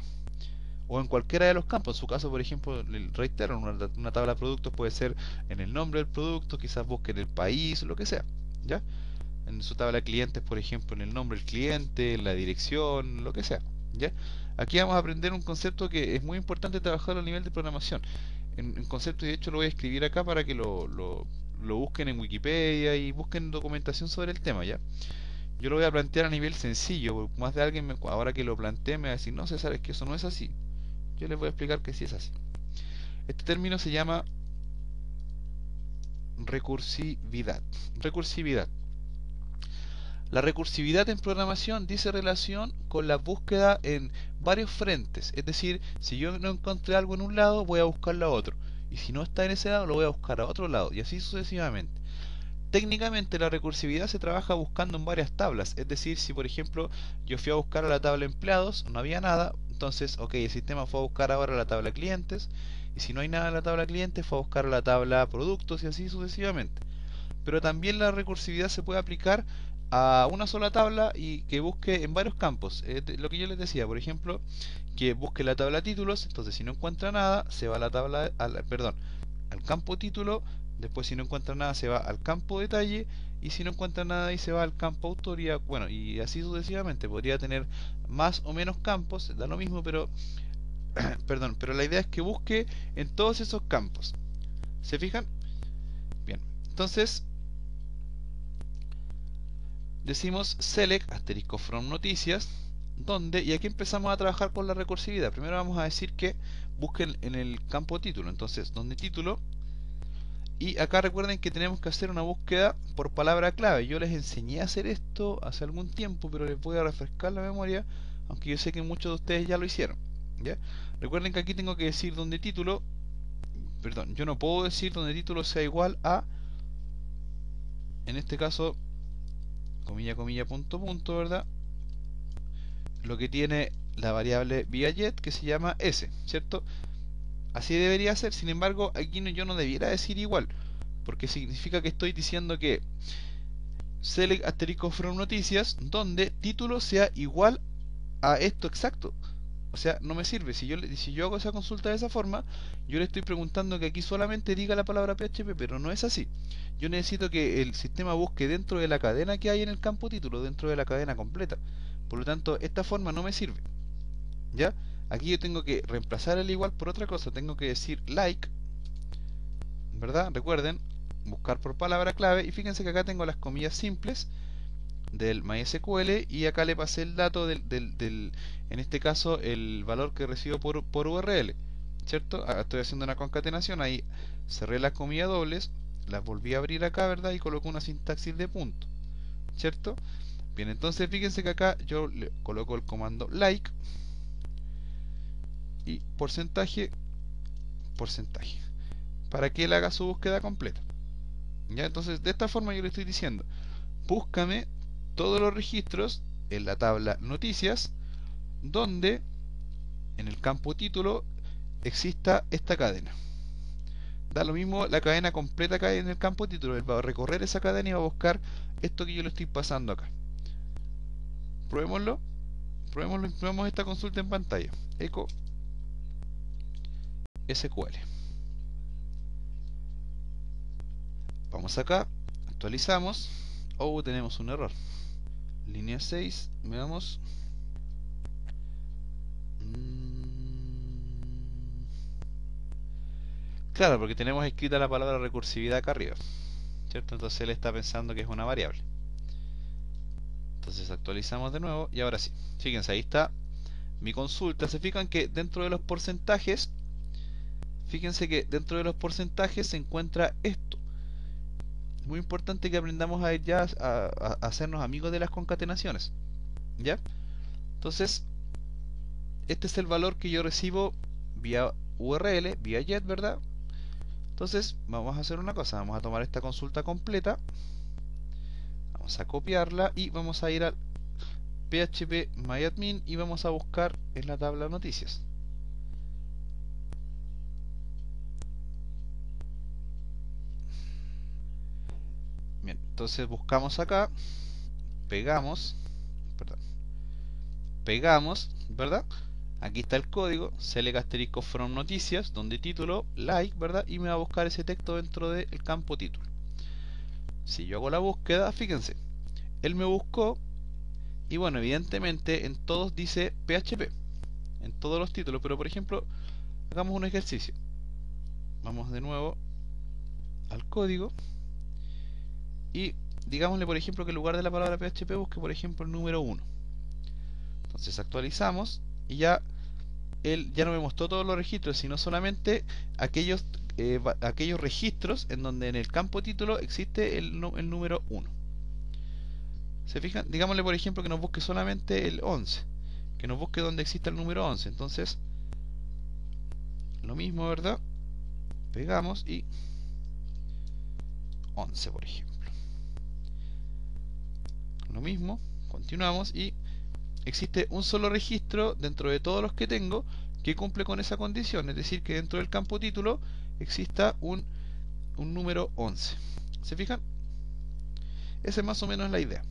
O en cualquiera de los campos. En su caso, por ejemplo, reitero, una tabla de productos puede ser en el nombre del producto, quizás busque en el país, lo que sea, ¿ya? En su tabla de clientes, por ejemplo, en el nombre del cliente, en la dirección, lo que sea, ¿ya? Aquí vamos a aprender un concepto que es muy importante trabajar a nivel de programación. En concepto, y de hecho lo voy a escribir acá para que lo busquen en Wikipedia y busquen documentación sobre el tema, ¿ya? Yo lo voy a plantear a nivel sencillo, más de alguien ahora que lo planteé me va a decir, no César, es que eso no es así. Yo les voy a explicar que sí es así. Este término se llama recursividad. La recursividad en programación dice relación con la búsqueda en varios frentes. Es decir, si yo no encontré algo en un lado, voy a buscarlo a otro. Y si no está en ese lado, lo voy a buscar a otro lado. Y así sucesivamente. Técnicamente la recursividad se trabaja buscando en varias tablas. Es decir, si por ejemplo yo fui a buscar a la tabla empleados, no había nada. Entonces, ok, el sistema fue a buscar ahora la tabla clientes. Y si no hay nada en la tabla clientes, fue a buscar la tabla productos y así sucesivamente. Pero también la recursividad se puede aplicar a una sola tabla y que busque en varios campos. Lo que yo les decía, por ejemplo, que busque la tabla títulos. Entonces si no encuentra nada, se va a la tabla, al campo título, Después, si no encuentra nada, se va al campo detalle, y si no encuentra nada ahí, se va al campo autoría. Bueno, y así sucesivamente. Podría tener más o menos campos, da lo mismo, pero perdón, pero la idea es que busque en todos esos campos. ¿Se fijan? Bien, entonces decimos select asterisco from noticias, donde, y aquí empezamos a trabajar con la recursividad. Primero vamos a decir que busquen en el campo título. Entonces, donde título, y acá recuerden que tenemos que hacer una búsqueda por palabra clave. Yo les enseñé a hacer esto hace algún tiempo, pero les voy a refrescar la memoria, aunque yo sé que muchos de ustedes ya lo hicieron. ¿Ya? Recuerden que aquí tengo que decir donde título, perdón, yo no puedo decir donde título sea igual a, en este caso, comilla, comilla, punto, punto, ¿verdad? Lo que tiene la variable viaget, que se llama s, ¿cierto? Así debería ser. Sin embargo, aquí yo no debiera decir igual, porque significa que estoy diciendo que select asterisco from noticias, donde título sea igual a esto exacto. O sea, no me sirve. Si yo hago esa consulta de esa forma, yo le estoy preguntando que aquí solamente diga la palabra PHP, pero no es así. Yo necesito que el sistema busque dentro de la cadena que hay en el campo título, dentro de la cadena completa. Por lo tanto, esta forma no me sirve. ¿Ya? Aquí yo tengo que reemplazar el igual por otra cosa. Tengo que decir like, ¿verdad? Recuerden, buscar por palabra clave. Y fíjense que acá tengo las comillas simples del MySQL, y acá le pasé el dato en este caso, el valor que recibo por URL, ¿cierto? Acá estoy haciendo una concatenación, ahí cerré las comillas dobles, las volví a abrir acá, ¿verdad? Y coloco una sintaxis de punto, ¿cierto? Bien, entonces fíjense que acá yo le coloco el comando like y porcentaje, porcentaje, para que él haga su búsqueda completa. ¿Ya? Entonces, de esta forma yo le estoy diciendo, búscame todos los registros en la tabla noticias donde en el campo título exista esta cadena. Da lo mismo la cadena completa que hay en el campo título. Él va a recorrer esa cadena y va a buscar esto que yo le estoy pasando acá. Probémoslo. Probemos esta consulta en pantalla. Echo SQL. Vamos acá, actualizamos. Oh, tenemos un error. Línea 6, veamos. Claro, porque tenemos escrita la palabra recursividad acá arriba, ¿cierto? Entonces él está pensando que es una variable. Entonces actualizamos de nuevo y ahora sí. Fíjense, ahí está mi consulta. Se fijan que dentro de los porcentajes, fíjense que dentro de los porcentajes se encuentra esto. Muy importante que aprendamos a ir ya a hacernos amigos de las concatenaciones. ¿Ya? Entonces, este es el valor que yo recibo vía URL, vía get, ¿verdad? Entonces, vamos a hacer una cosa. Vamos a tomar esta consulta completa. Vamos a copiarla y vamos a ir al PHP MyAdmin y vamos a buscar en la tabla noticias. Bien, entonces buscamos acá, pegamos, ¿verdad? Aquí está el código, select asterisco from noticias, donde título, like, ¿verdad? Y me va a buscar ese texto dentro del campo título. Si yo hago la búsqueda, fíjense, él me buscó y bueno, evidentemente en todos dice PHP, en todos los títulos, pero por ejemplo, hagamos un ejercicio. Vamos de nuevo al código y digámosle por ejemplo que en lugar de la palabra PHP busque por ejemplo el número 1. Entonces actualizamos y ya él ya no me mostró todos los registros, sino solamente aquellos registros en donde en el campo título existe el número 1. ¿Se fijan? Digámosle por ejemplo que nos busque solamente el 11, que nos busque donde exista el número 11. Entonces, lo mismo, ¿verdad? Pegamos y 11, por ejemplo. Lo mismo, continuamos y existe un solo registro dentro de todos los que tengo que cumple con esa condición, es decir, que dentro del campo título exista un número 11. ¿Se fijan? Esa es más o menos la idea.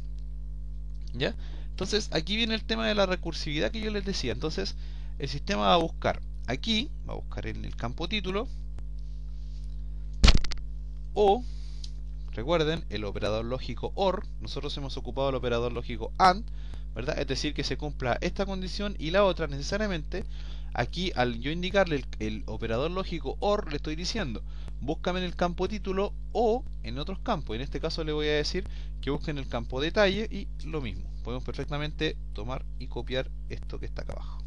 ¿Ya? Entonces, aquí viene el tema de la recursividad que yo les decía. Entonces, el sistema va a buscar aquí, va a buscar en el campo título o, recuerden, el operador lógico OR. Nosotros hemos ocupado el operador lógico AND, ¿verdad? Es decir, que se cumpla esta condición y la otra necesariamente. Aquí, al yo indicarle el operador lógico OR, le estoy diciendo, búscame en el campo título o en otros campos. En este caso le voy a decir que busque en el campo detalle y lo mismo. Podemos perfectamente tomar y copiar esto que está acá abajo.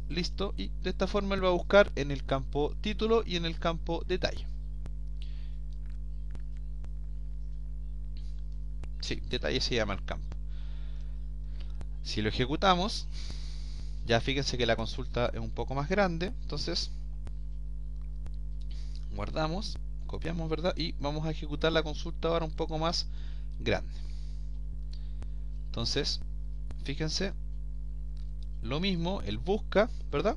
Listo, y de esta forma él va a buscar en el campo título y en el campo detalle. Sí, detalle se llama el campo. Si lo ejecutamos, ya fíjense que la consulta es un poco más grande, entonces guardamos, copiamos, ¿verdad? Y vamos a ejecutar la consulta ahora un poco más grande. Entonces, fíjense, lo mismo, él busca, ¿verdad?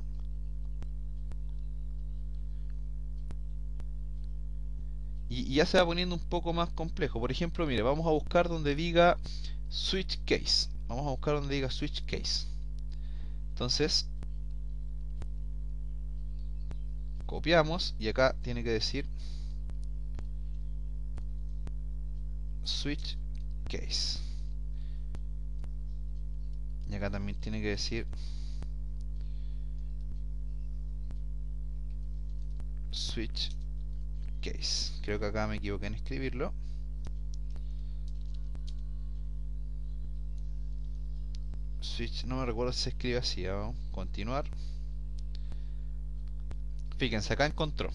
Y ya se va poniendo un poco más complejo. Por ejemplo, mire, vamos a buscar donde diga switch case. Vamos a buscar donde diga switch case. Entonces, copiamos y acá tiene que decir switch case. Y acá también tiene que decir switch case. Creo que acá me equivoqué en escribirlo. Switch, no me recuerdo si se escribe así. Vamos a continuar. Fíjense, acá encontró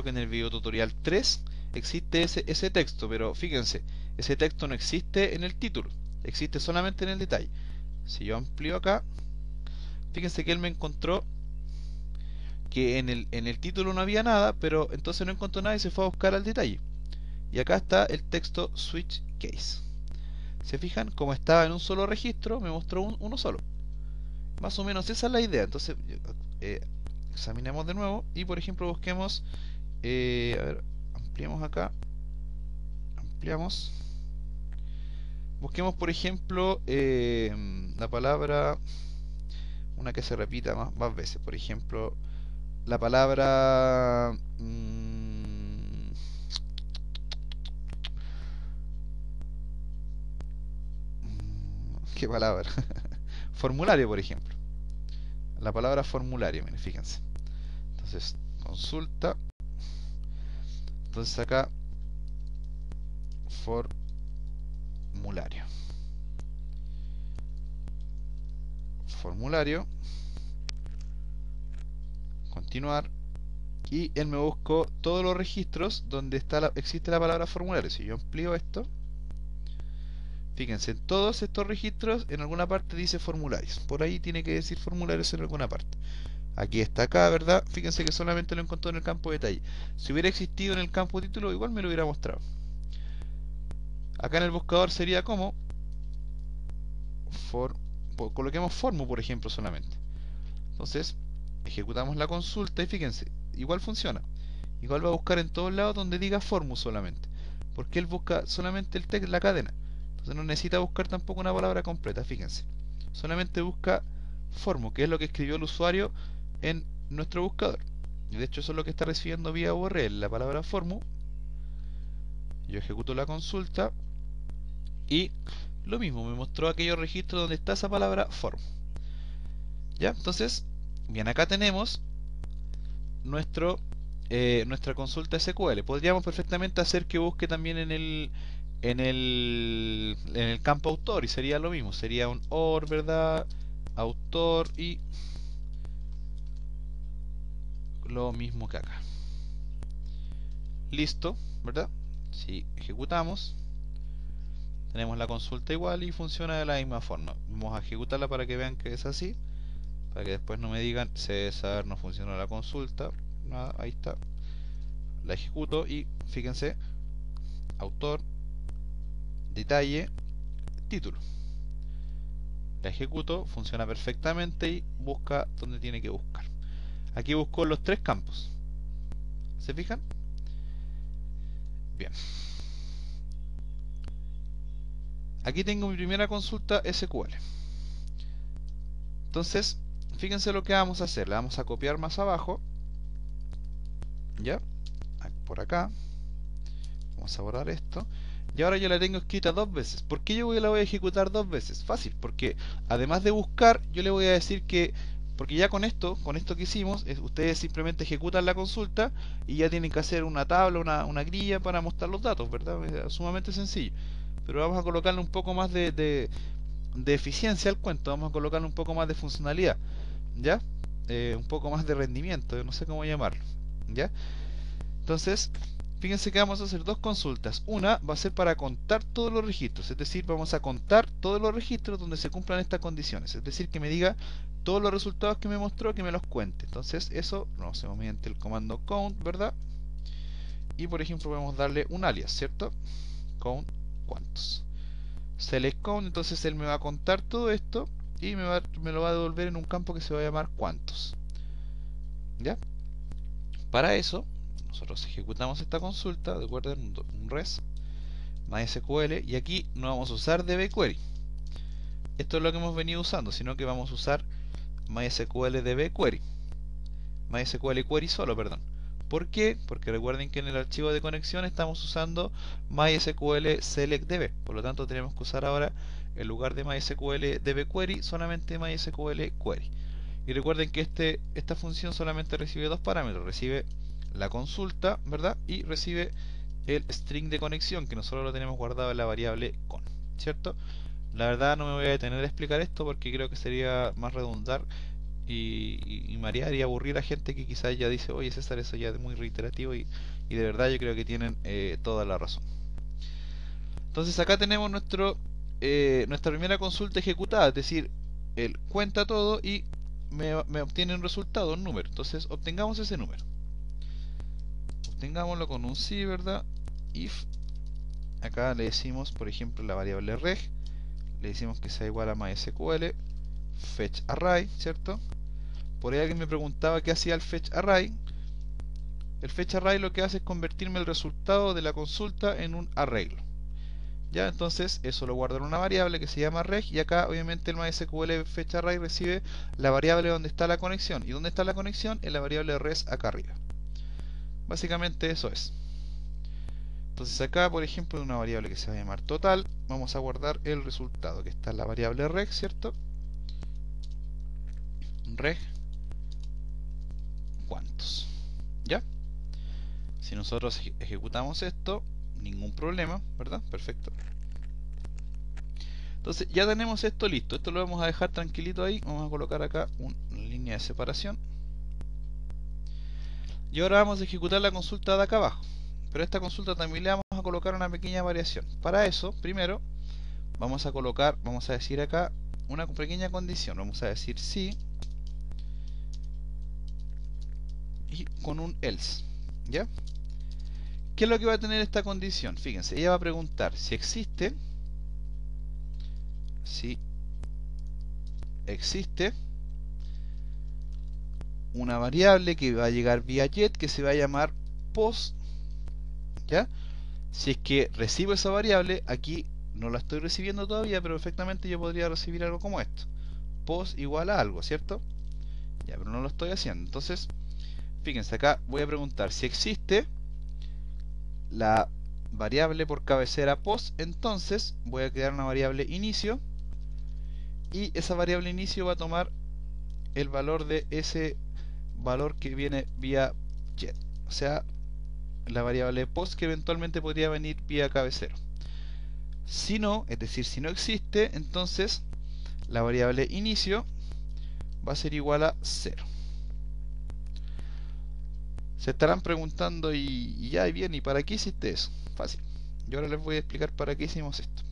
que en el video tutorial 3 existe ese texto, pero fíjense, ese texto no existe en el título, existe solamente en el detalle. Si yo amplío acá, fíjense que él me encontró que en el título no había nada, pero entonces no encontró nada y se fue a buscar al detalle. Y acá está el texto switch case. ¿Se fijan? Como estaba en un solo registro, me mostró uno solo. Más o menos esa es la idea. Entonces, examinemos de nuevo y por ejemplo busquemos, a ver, ampliamos acá, ampliamos, busquemos por ejemplo la palabra, una que se repita más veces, por ejemplo la palabra ¿qué palabra? Formulario, por ejemplo, la palabra formulario, miren, fíjense. Entonces, consulta, entonces acá formulario, continuar, y él me buscó todos los registros donde existe la palabra formulario. Si yo amplío esto, fíjense, en todos estos registros en alguna parte dice formularios, por ahí tiene que decir formularios en alguna parte. Aquí está acá, ¿verdad? Fíjense que solamente lo encontró en el campo de detalle. Si hubiera existido en el campo título, igual me lo hubiera mostrado. Acá en el buscador sería como coloquemos formu, por ejemplo, solamente. Entonces, ejecutamos la consulta y fíjense, igual funciona. Igual va a buscar en todos lados donde diga formu solamente. Porque él busca solamente el texto, la cadena. Entonces no necesita buscar tampoco una palabra completa, fíjense. Solamente busca formu, que es lo que escribió el usuario en nuestro buscador. Y de hecho eso es lo que está recibiendo vía URL, la palabra formu. Yo ejecuto la consulta y lo mismo, me mostró aquellos registros donde está esa palabra formu. ¿Ya? Entonces, bien, acá tenemos nuestra consulta SQL. Podríamos perfectamente hacer que busque también en el campo autor y sería lo mismo. Sería un OR, ¿verdad? Autor y lo mismo que acá. Listo, ¿verdad? Si ejecutamos, tenemos la consulta igual y funciona de la misma forma. Vamos a ejecutarla para que vean que es así, para que después no me digan César, no funcionó la consulta. Nada, ahí está. La ejecuto y fíjense, autor, detalle, título. La ejecuto, funciona perfectamente y busca donde tiene que buscar. Aquí buscó los tres campos. ¿Se fijan? Bien. Aquí tengo mi primera consulta SQL. Entonces, fíjense lo que vamos a hacer. La vamos a copiar más abajo. ¿Ya? por acá. Vamos a borrar esto. Y ahora yo la tengo escrita dos veces. ¿Por qué yo la voy a ejecutar dos veces? Fácil, porque además de buscar, yo le voy a decir que, porque ya con esto que hicimos, ustedes simplemente ejecutan la consulta y ya tienen que hacer una tabla, una grilla para mostrar los datos, ¿verdad? Es sumamente sencillo. Pero vamos a colocarle un poco más de eficiencia al cuento, vamos a colocarle un poco más de funcionalidad, ¿ya? Un poco más de rendimiento, no sé cómo llamarlo, ¿ya? Entonces, fíjense que vamos a hacer dos consultas. Una va a ser para contar todos los registros, es decir, vamos a contar todos los registros donde se cumplan estas condiciones, es decir, que me diga todos los resultados que me mostró, que me los cuente. Entonces eso lo hacemos mediante el comando count, ¿verdad? Y por ejemplo podemos darle un alias, ¿cierto? Count cuántos. Select count, entonces él me va a contar todo esto y me lo va a devolver en un campo que se va a llamar cuántos. ¿Ya? Para eso nosotros ejecutamos esta consulta, recuerden, un res MySQL, y aquí no vamos a usar dbQuery. Esto es lo que hemos venido usando, sino que vamos a usar MySQL dbQuery. MySQL query solo, perdón. ¿Por qué? Porque recuerden que en el archivo de conexión estamos usando MySQL selectdb. Por lo tanto tenemos que usar ahora, en lugar de MySQL dbQuery, solamente MySQL query. Y recuerden que esta función solamente recibe dos parámetros. Recibe la consulta, ¿verdad? Y recibe el string de conexión, que nosotros lo tenemos guardado en la variable con, ¿cierto? La verdad no me voy a detener a explicar esto porque creo que sería más redundar y marear y aburrir a gente que quizás ya dice, oye César, eso ya es muy reiterativo, y de verdad yo creo que tienen toda la razón. Entonces acá tenemos nuestra primera consulta ejecutada, es decir, él cuenta todo y me obtiene un resultado, un número. Entonces obtengamos ese número. Obtengámoslo con un sí, ¿verdad? If, acá le decimos, por ejemplo, la variable reg, le decimos que sea igual a MySQL fetch array, ¿cierto? Por ahí alguien me preguntaba qué hacía el fetch array. El fetch array lo que hace es convertirme el resultado de la consulta en un arreglo. Ya, entonces eso lo guarda en una variable que se llama reg, y acá obviamente el MySQL fetch array recibe la variable donde está la conexión. ¿Y dónde está la conexión? En la variable res acá arriba. Básicamente eso es. Entonces acá, por ejemplo, en una variable que se va a llamar total, vamos a guardar el resultado que está en la variable reg, ¿cierto? Reg cuántos. ¿Ya? Si nosotros ejecutamos esto, ningún problema, ¿verdad? Perfecto. Entonces ya tenemos esto listo. Esto lo vamos a dejar tranquilito ahí. Vamos a colocar acá una línea de separación. Y ahora vamos a ejecutar la consulta de acá abajo. Pero a esta consulta también le vamos a colocar una pequeña variación. Para eso, primero, vamos a decir acá una pequeña condición. Vamos a decir sí y con un else. ¿Ya? ¿Qué es lo que va a tener esta condición? Fíjense, ella va a preguntar si existe una variable que va a llegar vía get que se va a llamar post. ¿Ya? Si es que recibo esa variable, aquí no la estoy recibiendo todavía, pero perfectamente yo podría recibir algo como esto. Post igual a algo, ¿cierto? Ya, pero no lo estoy haciendo. Entonces, fíjense, acá voy a preguntar si existe la variable por cabecera post. Entonces voy a crear una variable inicio, y esa variable inicio va a tomar el valor de ese valor que viene vía get, o sea, la variable post que eventualmente podría venir vía cabecero. Si no, es decir, si no existe, entonces la variable inicio va a ser igual a 0. Se estarán preguntando, y ya, y bien, ¿y para qué hiciste eso? Fácil. Yo ahora les voy a explicar para qué hicimos esto.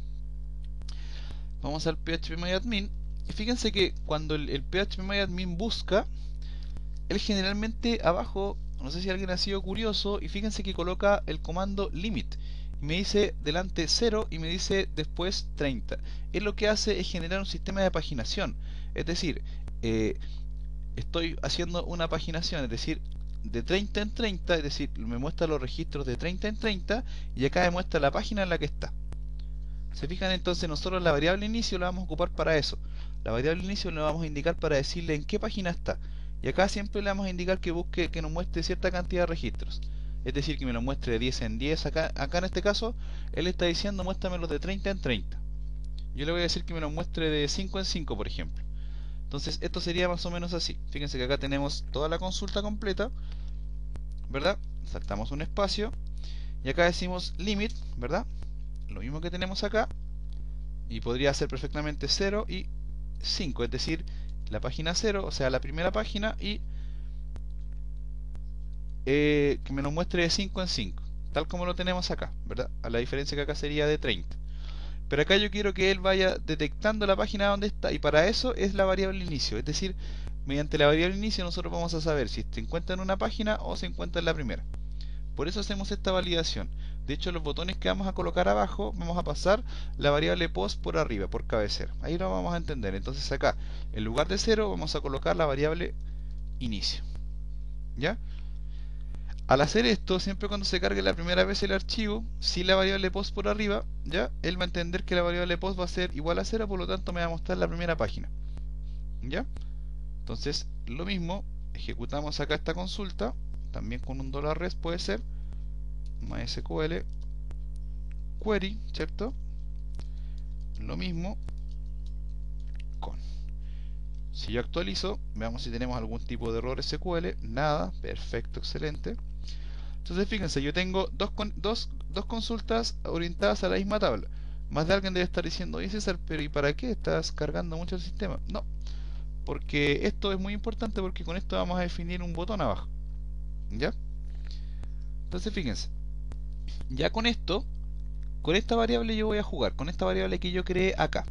Vamos al phpMyAdmin, y fíjense que cuando el phpMyAdmin busca, él generalmente abajo, no sé si alguien ha sido curioso, y fíjense que coloca el comando limit, y me dice delante 0 y me dice después 30. Él lo que hace es generar un sistema de paginación, es decir, estoy haciendo una paginación, es decir, de 30 en 30, es decir, me muestra los registros de 30 en 30, y acá me muestra la página en la que está. ¿Se fijan? Entonces nosotros la variable inicio la vamos a ocupar para eso. La variable inicio la vamos a indicar para decirle en qué página está. Y acá siempre le vamos a indicar que busque, que nos muestre cierta cantidad de registros. es decir, que me lo muestre de 10 en 10. Acá en este caso, él está diciendo muéstramelo de 30 en 30. Yo le voy a decir que me lo muestre de 5 en 5, por ejemplo. Entonces, esto sería más o menos así. Fíjense que acá tenemos toda la consulta completa, ¿verdad? Saltamos un espacio y acá decimos limit, ¿verdad? Lo mismo que tenemos acá, y podría ser perfectamente 0 y 5, es decir, la página 0, o sea, la primera página, y que me lo muestre de 5 en 5, tal como lo tenemos acá, ¿verdad? A la diferencia que acá sería de 30. Pero acá yo quiero que él vaya detectando la página donde está, y para eso es la variable inicio, es decir, mediante la variable inicio nosotros vamos a saber si se encuentra en una página o se encuentra en la primera. Por eso hacemos esta validación. De hecho, los botones que vamos a colocar abajo, vamos a pasar la variable post por arriba, por cabecera. Ahí lo vamos a entender. Entonces acá, en lugar de 0, vamos a colocar la variable inicio. ¿Ya? Al hacer esto, siempre cuando se cargue la primera vez el archivo, si la variable post por arriba, ¿ya? Él va a entender que la variable post va a ser igual a 0, por lo tanto me va a mostrar la primera página. ¿Ya? Entonces, lo mismo, ejecutamos acá esta consulta, también con un $res puede ser, MySQL query, ¿cierto? Lo mismo con. Si yo actualizo, veamos si tenemos algún tipo de error SQL. Nada, perfecto, excelente. Entonces fíjense, yo tengo dos consultas orientadas a la misma tabla. Más de alguien debe estar diciendo, oye César, pero ¿y para qué estás cargando mucho el sistema? No, porque esto es muy importante, porque con esto vamos a definir un botón abajo. ¿Ya? Entonces fíjense, ya con esto, con esta variable yo voy a jugar, con esta variable que yo creé acá,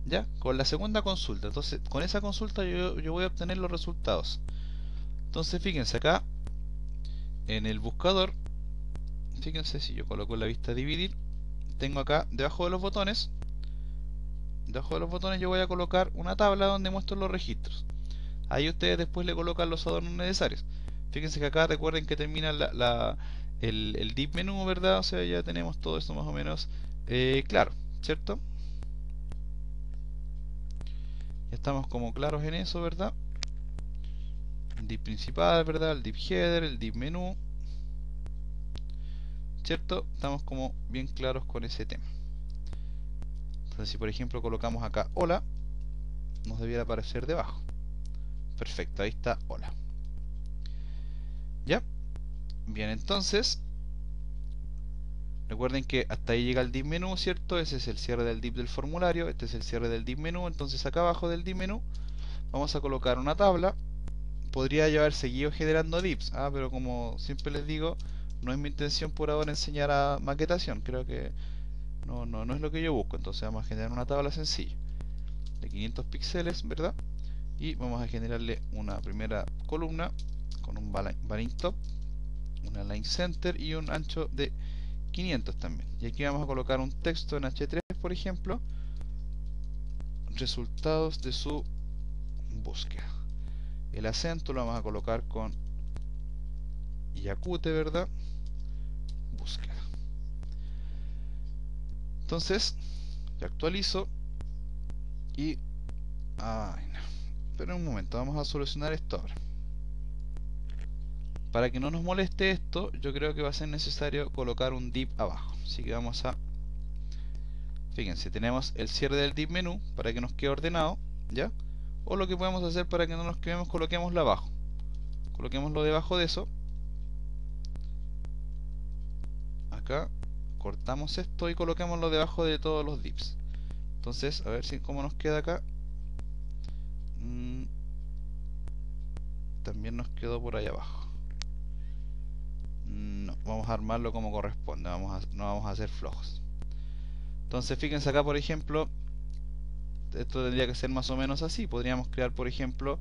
¿ya? Con la segunda consulta. Entonces con esa consulta yo voy a obtener los resultados. Entonces fíjense acá en el buscador, fíjense si yo coloco la vista dividir, tengo acá debajo de los botones yo voy a colocar una tabla donde muestro los registros. Ahí ustedes después le colocan los adornos necesarios. Fíjense que acá recuerden que termina el deep menú, ¿verdad? O sea, ya tenemos todo esto más o menos claro, ¿cierto? Ya estamos como claros en eso, ¿verdad? El div principal, ¿verdad? El div header, el div menú, ¿cierto? Estamos como bien claros con ese tema. Entonces, si por ejemplo colocamos acá hola, nos debiera aparecer debajo. Perfecto, ahí está hola. ¿Ya? Bien, entonces recuerden que hasta ahí llega el div menú, ¿cierto? Ese es el cierre del div del formulario, este es el cierre del div menú. Entonces acá abajo del div menú vamos a colocar una tabla. Podría yo haber seguido generando divs, pero como siempre les digo, no es mi intención por ahora enseñar a maquetación. Creo que no es lo que yo busco. Entonces vamos a generar una tabla sencilla de 500 píxeles, ¿verdad? Y vamos a generarle una primera columna con un banning top, una line center y un ancho de 500 también. Y aquí vamos a colocar un texto en H3, por ejemplo, resultados de su búsqueda. El acento lo vamos a colocar con Yakute, ¿verdad? Búsqueda. Entonces, yo actualizo y... Ay, no. Pero un momento, vamos a solucionar esto ahora. Para que no nos moleste esto, yo creo que va a ser necesario colocar un div abajo. Así que vamos a... Fíjense, tenemos el cierre del div menú para que nos quede ordenado, ¿ya? O lo que podemos hacer para que no nos quedemos, coloquémoslo abajo. Coloquémoslo debajo de eso. Acá, cortamos esto y coloquémoslo debajo de todos los divs. Entonces, a ver si cómo nos queda acá. También nos quedó por ahí abajo. No, vamos a armarlo como corresponde, no vamos a hacer flojos. Entonces fíjense acá, por ejemplo, esto tendría que ser más o menos así. Podríamos crear, por ejemplo,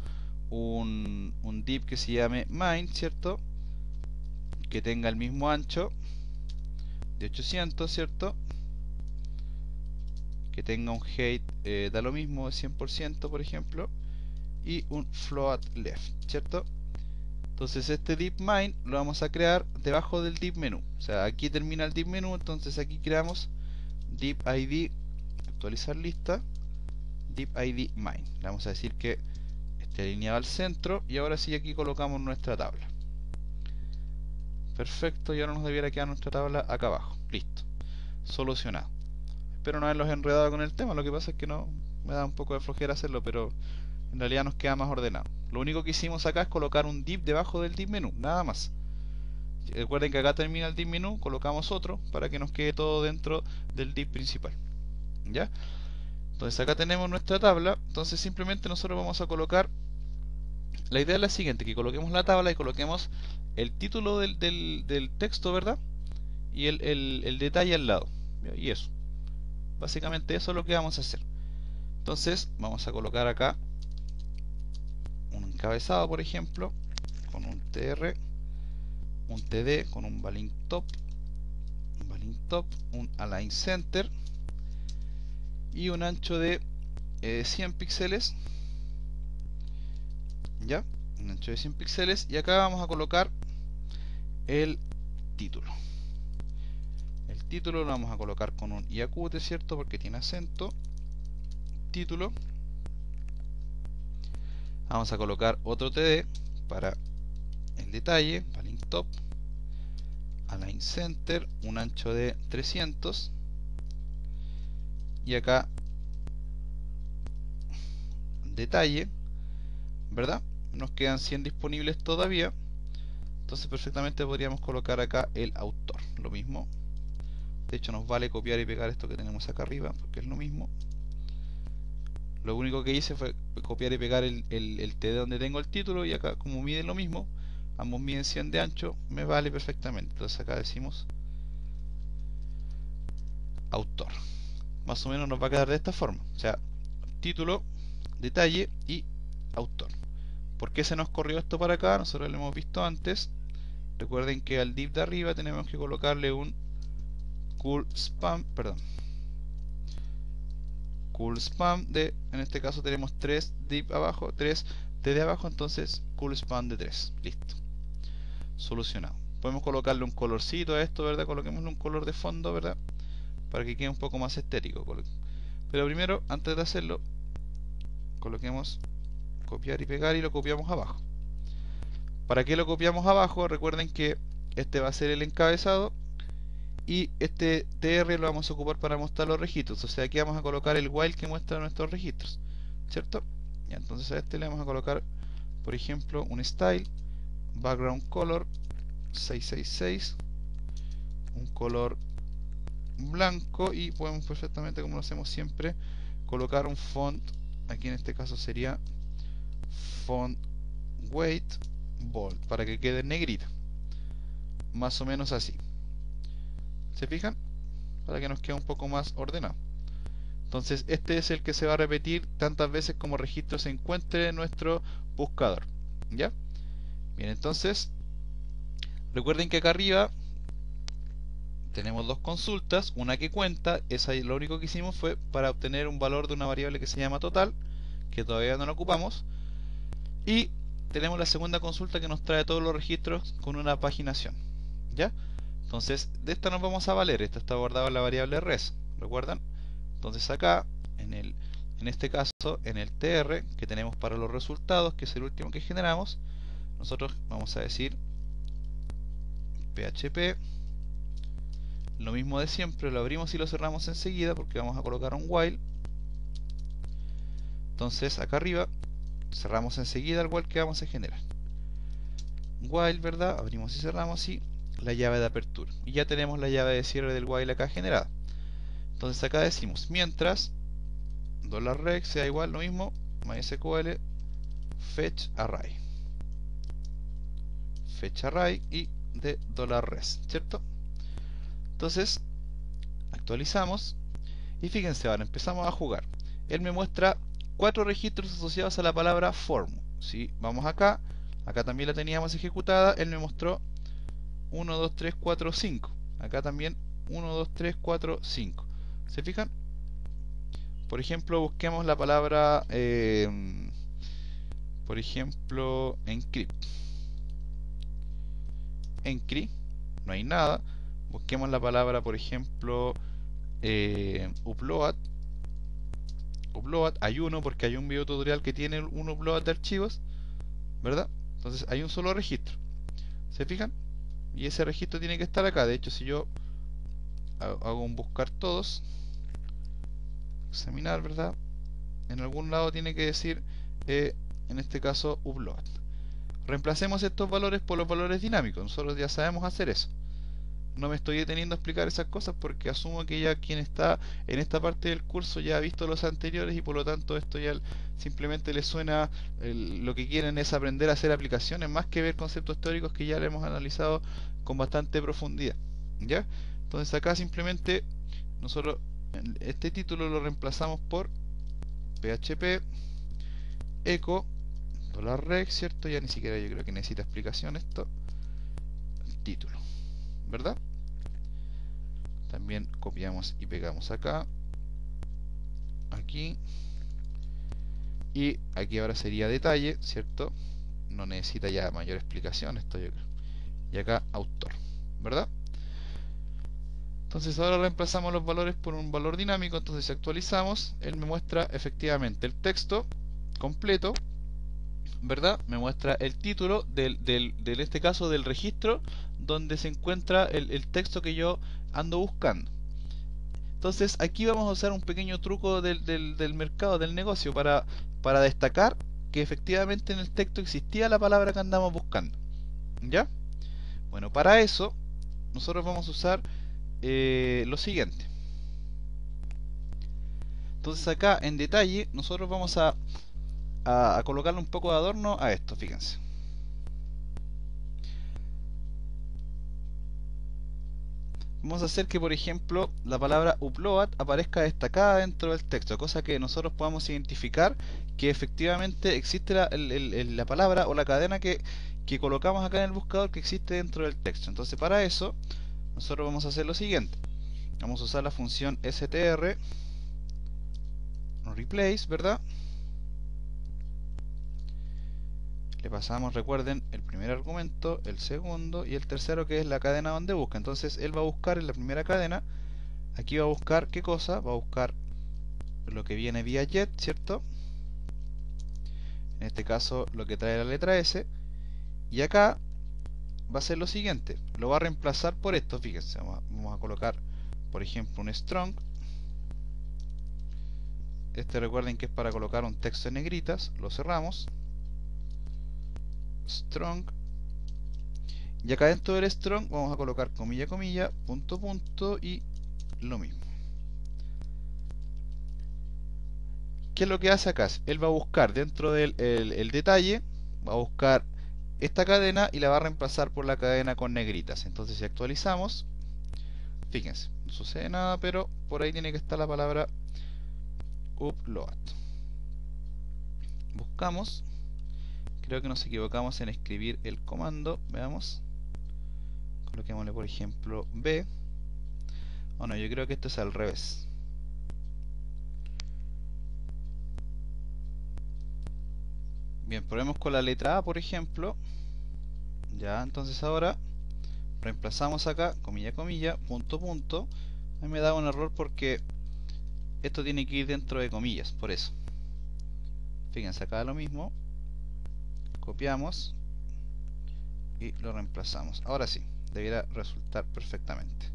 un div que se llame main, ¿cierto? Que tenga el mismo ancho de 800, ¿cierto? Que tenga un height, da lo mismo, de 100%, por ejemplo, y un float left, ¿cierto? Entonces este div main lo vamos a crear debajo del div menú. O sea, aquí termina el div menú, entonces aquí creamos div id, actualizar lista, div id main. Le vamos a decir que esté alineado al centro y ahora sí aquí colocamos nuestra tabla. Perfecto, y ahora nos debiera quedar nuestra tabla acá abajo. Listo. Solucionado. Espero no haberlos enredado con el tema, lo que pasa es que no me da un poco de flojera hacerlo, pero en realidad nos queda más ordenado. Lo único que hicimos acá es colocar un div debajo del div menú, nada más. Recuerden que acá termina el div menú, colocamos otro para que nos quede todo dentro del div principal. ¿Ya? Entonces acá tenemos nuestra tabla, entonces simplemente nosotros vamos a colocar, la idea es la siguiente, que coloquemos la tabla y coloquemos el título del texto, ¿verdad? Y el detalle al lado. Y eso. Básicamente eso es lo que vamos a hacer. Entonces vamos a colocar acá un encabezado, por ejemplo, con un tr, un td, con un balling top, un align center y un ancho de 100 píxeles. Ya, un ancho de 100 píxeles, y acá vamos a colocar el título. El título lo vamos a colocar con un iacute, ¿cierto? Porque tiene acento. Título. Vamos a colocar otro TD para el detalle, balling top, align center, un ancho de 300, y acá detalle, ¿verdad? Nos quedan 100 disponibles todavía, entonces perfectamente podríamos colocar acá el autor, lo mismo. De hecho nos vale copiar y pegar esto que tenemos acá arriba, porque es lo mismo. Lo único que hice fue copiar y pegar el TD donde tengo el título, y acá como miden lo mismo, ambos miden 100 de ancho, me vale perfectamente. Entonces acá decimos autor. Más o menos nos va a quedar de esta forma, o sea, título, detalle y autor. ¿Por qué se nos corrió esto para acá? Nosotros lo hemos visto antes. Recuerden que al div de arriba tenemos que colocarle un cool spam, cool spam de, en este caso tenemos 3 div abajo, 3 td abajo, entonces cool spam de 3. Listo. Solucionado. Podemos colocarle un colorcito a esto, ¿verdad? Coloquémosle un color de fondo, ¿verdad? Para que quede un poco más estético. Pero primero, antes de hacerlo, coloquemos copiar y pegar, y lo copiamos abajo. ¿Para qué lo copiamos abajo? Recuerden que este va a ser el encabezado y este tr lo vamos a ocupar para mostrar los registros. O sea, aquí vamos a colocar el while que muestra nuestros registros, ¿cierto? Y entonces a este le vamos a colocar, por ejemplo, un style, background color 666, un color blanco, y podemos perfectamente, como lo hacemos siempre, colocar un font. Aquí en este caso sería font weight bold, para que quede negrita, más o menos así. ¿Se fijan? Para que nos quede un poco más ordenado. Entonces este es el que se va a repetir tantas veces como registro se encuentre en nuestro buscador. ¿Ya? Bien, entonces recuerden que acá arriba tenemos dos consultas, una que cuenta, esa lo único que hicimos fue para obtener un valor de una variable que se llama total, que todavía no la ocupamos, y tenemos la segunda consulta que nos trae todos los registros con una paginación. ¿Ya? Entonces de esta nos vamos a valer, esta está guardada en la variable res, ¿recuerdan? Entonces acá, en este caso, en el tr que tenemos para los resultados, que es el último que generamos, nosotros vamos a decir php, lo mismo de siempre, lo abrimos y lo cerramos enseguida porque vamos a colocar un while. Entonces acá arriba cerramos enseguida el while que vamos a generar. While, ¿verdad? Abrimos y cerramos, y la llave de apertura. Y ya tenemos la llave de cierre del while acá generada. Entonces acá decimos mientras $reg sea igual, lo mismo, MySQL fetch array y de $res, ¿cierto? Entonces actualizamos y fíjense, ahora empezamos a jugar. Él me muestra 4 registros asociados a la palabra form. Si vamos acá también la teníamos ejecutada, él me mostró 1, 2, 3, 4, 5. Acá también 1, 2, 3, 4, 5. ¿Se fijan? Por ejemplo, busquemos la palabra, por ejemplo, encrypt. Encrypt, no hay nada. Busquemos la palabra, por ejemplo, upload. Upload, hay uno porque hay un video tutorial que tiene un upload de archivos, ¿verdad? Entonces hay un solo registro. ¿Se fijan? y ese registro tiene que estar acá. De hecho, si yo hago un buscar todos, examinar, ¿verdad? En algún lado tiene que decir, en este caso, upload. Reemplacemos estos valores por los valores dinámicos. Nosotros ya sabemos hacer eso. No me estoy deteniendo a explicar esas cosas porque asumo que ya quien está en esta parte del curso ya ha visto los anteriores y por lo tanto esto ya simplemente le suena, lo que quieren es aprender a hacer aplicaciones más que ver conceptos teóricos que ya le hemos analizado con bastante profundidad. ¿Ya? Entonces acá simplemente nosotros este título lo reemplazamos por PHP echo $reg, ¿cierto? Ya ni siquiera yo creo que necesita explicación esto. Título, ¿verdad? También copiamos y pegamos acá, aquí, y aquí ahora sería detalle, ¿cierto? No necesita ya mayor explicación esto, yo creo. Y acá autor, ¿verdad? Entonces ahora reemplazamos los valores por un valor dinámico. Entonces si actualizamos, él me muestra efectivamente el texto completo, ¿verdad? Me muestra el título en este caso del registro donde se encuentra el texto que yo ando buscando. Entonces aquí vamos a usar un pequeño truco del mercado, del negocio, para destacar que efectivamente en el texto existía la palabra que andamos buscando. ¿Ya? Bueno, para eso nosotros vamos a usar lo siguiente. Entonces acá en detalle nosotros vamos a colocarle un poco de adorno a esto, fíjense. Vamos a hacer que, por ejemplo, la palabra upload aparezca destacada dentro del texto, cosa que nosotros podamos identificar que efectivamente existe la palabra o la cadena que colocamos acá en el buscador que existe dentro del texto. Entonces para eso nosotros vamos a hacer lo siguiente. Vamos a usar la función str replace, ¿verdad? Le pasamos, recuerden, el primer argumento, el segundo y el tercero, que es la cadena donde busca. Entonces él va a buscar en la primera cadena, aquí va a buscar ¿qué cosa? Va a buscar lo que viene vía get, ¿cierto? En este caso lo que trae la letra S. Y acá va a ser lo siguiente, lo va a reemplazar por esto, fíjense, vamos a colocar por ejemplo un strong. Este recuerden que es para colocar un texto en negritas, lo cerramos. Strong, y acá dentro del strong vamos a colocar comilla, comilla, punto, punto y lo mismo. ¿Qué es lo que hace acá? Él va a buscar dentro del el detalle, va a buscar esta cadena y la va a reemplazar por la cadena con negritas. Entonces si actualizamos, fíjense, no sucede nada, pero por ahí tiene que estar la palabra upload. Buscamos, creo que nos equivocamos en escribir el comando, veamos. Coloquémosle por ejemplo B. O no, yo creo que esto es al revés. Bien, probemos con la letra A por ejemplo. Ya, entonces ahora reemplazamos acá, comilla, comilla, punto, punto. A mí me da un error porque esto tiene que ir dentro de comillas, por eso. Fíjense, acá lo mismo. Copiamos y lo reemplazamos. Ahora sí, debiera resultar perfectamente.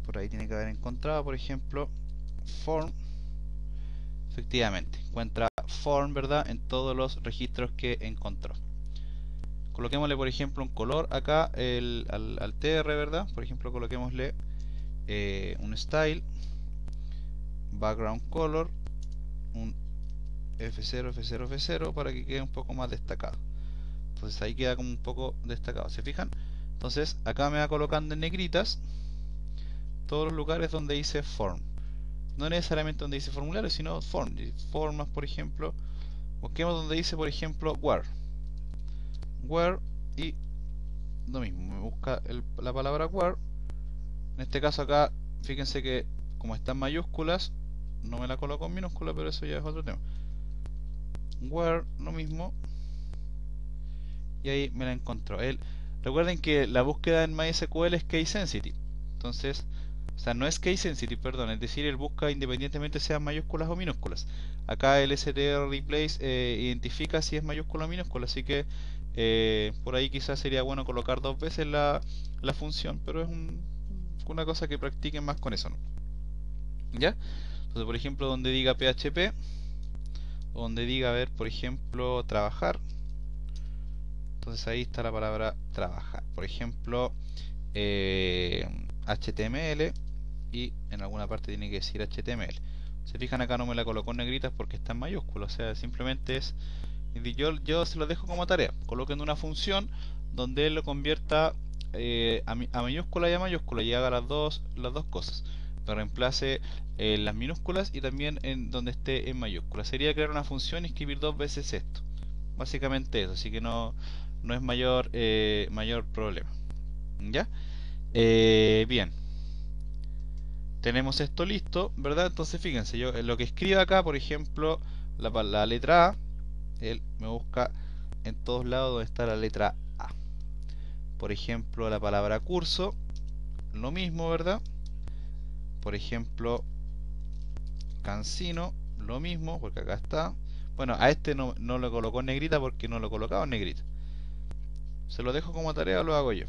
Por ahí tiene que haber encontrado, por ejemplo, form. Efectivamente, encuentra form, ¿verdad? En todos los registros que encontró. Coloquémosle, por ejemplo, un color acá al tr, ¿verdad? Por ejemplo, coloquémosle un style, background color, un F0, F0, F0 para que quede un poco más destacado. Entonces ahí queda como un poco destacado, ¿se fijan? Entonces acá me va colocando en negritas todos los lugares donde dice form. No necesariamente donde dice formulario, sino form. Formas, por ejemplo. Busquemos donde dice, por ejemplo, where. Where y lo mismo. Me busca la palabra where. En este caso acá, fíjense que como está en mayúsculas, no me la coloco en minúscula, pero eso ya es otro tema. Where, lo mismo. Y ahí me la encontró. Recuerden que la búsqueda en MySQL es case sensitive. Entonces, o sea, no es case sensitive, perdón, es decir, él busca independientemente sean mayúsculas o minúsculas. Acá el str replace identifica si es mayúscula o minúscula, así que Por ahí quizás sería bueno colocar dos veces la función, pero es una cosa que practiquen más con eso, ¿no? ¿Ya? Entonces, por ejemplo, donde diga PHP, donde diga, a ver, por ejemplo, trabajar, entonces ahí está la palabra trabajar. Por ejemplo, HTML, y en alguna parte tiene que decir HTML. Se fijan, acá no me la colocó en negritas porque está en mayúscula, o sea, simplemente es... Yo se lo dejo como tarea. Coloquen una función donde él lo convierta a minúscula y a mayúscula y haga las dos cosas. Lo reemplace las minúsculas y también en donde esté en mayúscula. Sería crear una función y escribir dos veces esto. Básicamente eso, así que no es mayor problema. ¿Ya? Bien. Tenemos esto listo, ¿verdad? Entonces fíjense, yo en lo que escribo acá, por ejemplo, la letra A, él me busca en todos lados donde está la letra A. Por ejemplo, la palabra curso, lo mismo, ¿verdad? Por ejemplo, cansino, lo mismo, porque acá está. Bueno, a este no lo colocó en negrita porque no lo colocaba en negrita. Se lo dejo como tarea o lo hago yo.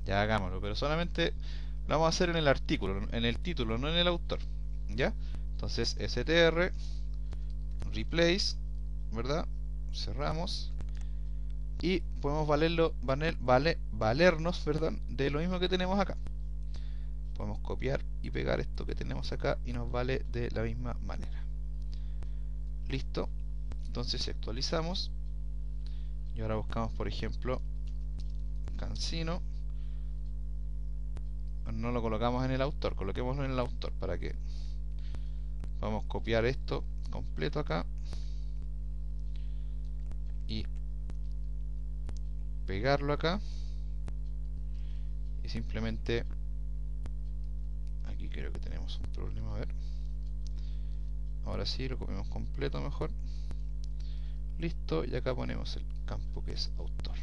Ya hagámoslo, pero solamente lo vamos a hacer en el artículo, en el título, no en el autor. ¿Ya? Entonces, str, replace, ¿verdad? Cerramos. Y podemos valernos, perdón, de lo mismo que tenemos acá. Podemos copiar y pegar esto que tenemos acá y nos vale de la misma manera. Listo. Entonces actualizamos y ahora buscamos, por ejemplo, cansino. No lo colocamos en el autor, coloquémoslo en el autor para que vamos a copiar esto completo acá y pegarlo acá y simplemente aquí creo que tenemos un problema, a ver, ahora sí lo copiamos completo mejor, listo, y acá ponemos el campo que es autor.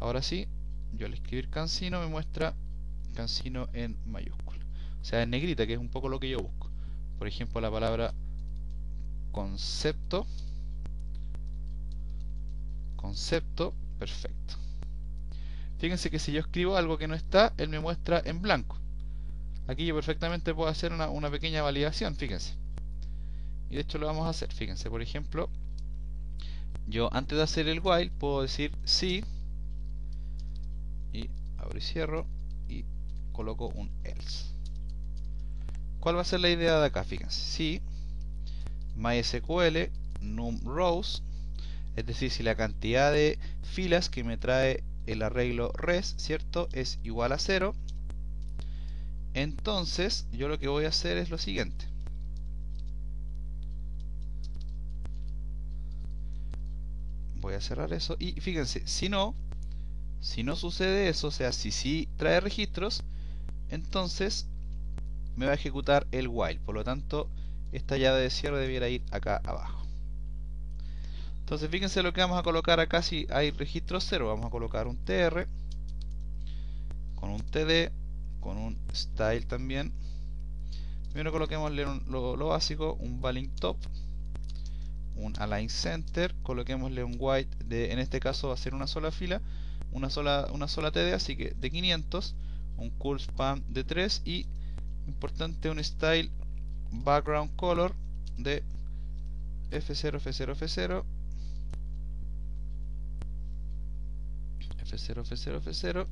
Ahora sí, yo al escribir cansino me muestra cansino en mayúscula, o sea en negrita, que es un poco lo que yo busco. Por ejemplo, la palabra concepto, perfecto. Fíjense que si yo escribo algo que no está, él me muestra en blanco. Aquí yo perfectamente puedo hacer una pequeña validación, fíjense. Y de hecho lo vamos a hacer, fíjense, por ejemplo, yo antes de hacer el while puedo decir sí, y abro y cierro, y coloco un else. ¿Cuál va a ser la idea de acá? Fíjense, si MySQL num rows, es decir, si la cantidad de filas que me trae el arreglo res, ¿cierto?, es igual a 0, entonces yo lo que voy a hacer es lo siguiente. Voy a cerrar eso y fíjense, si no sucede eso, o sea, si sí trae registros, entonces me va a ejecutar el while. Por lo tanto, esta llave de cierre debiera ir acá abajo. Entonces fíjense lo que vamos a colocar acá. Si hay registro 0, vamos a colocar un tr con un td con un style también. Primero coloquémosle lo básico, un valing top, un align center, coloquémosle un white de, en este caso va a ser una sola fila, una sola td, así que de 500, un cool span de 3 y importante un style background color de F0, F0, F0, F0, F0, F0,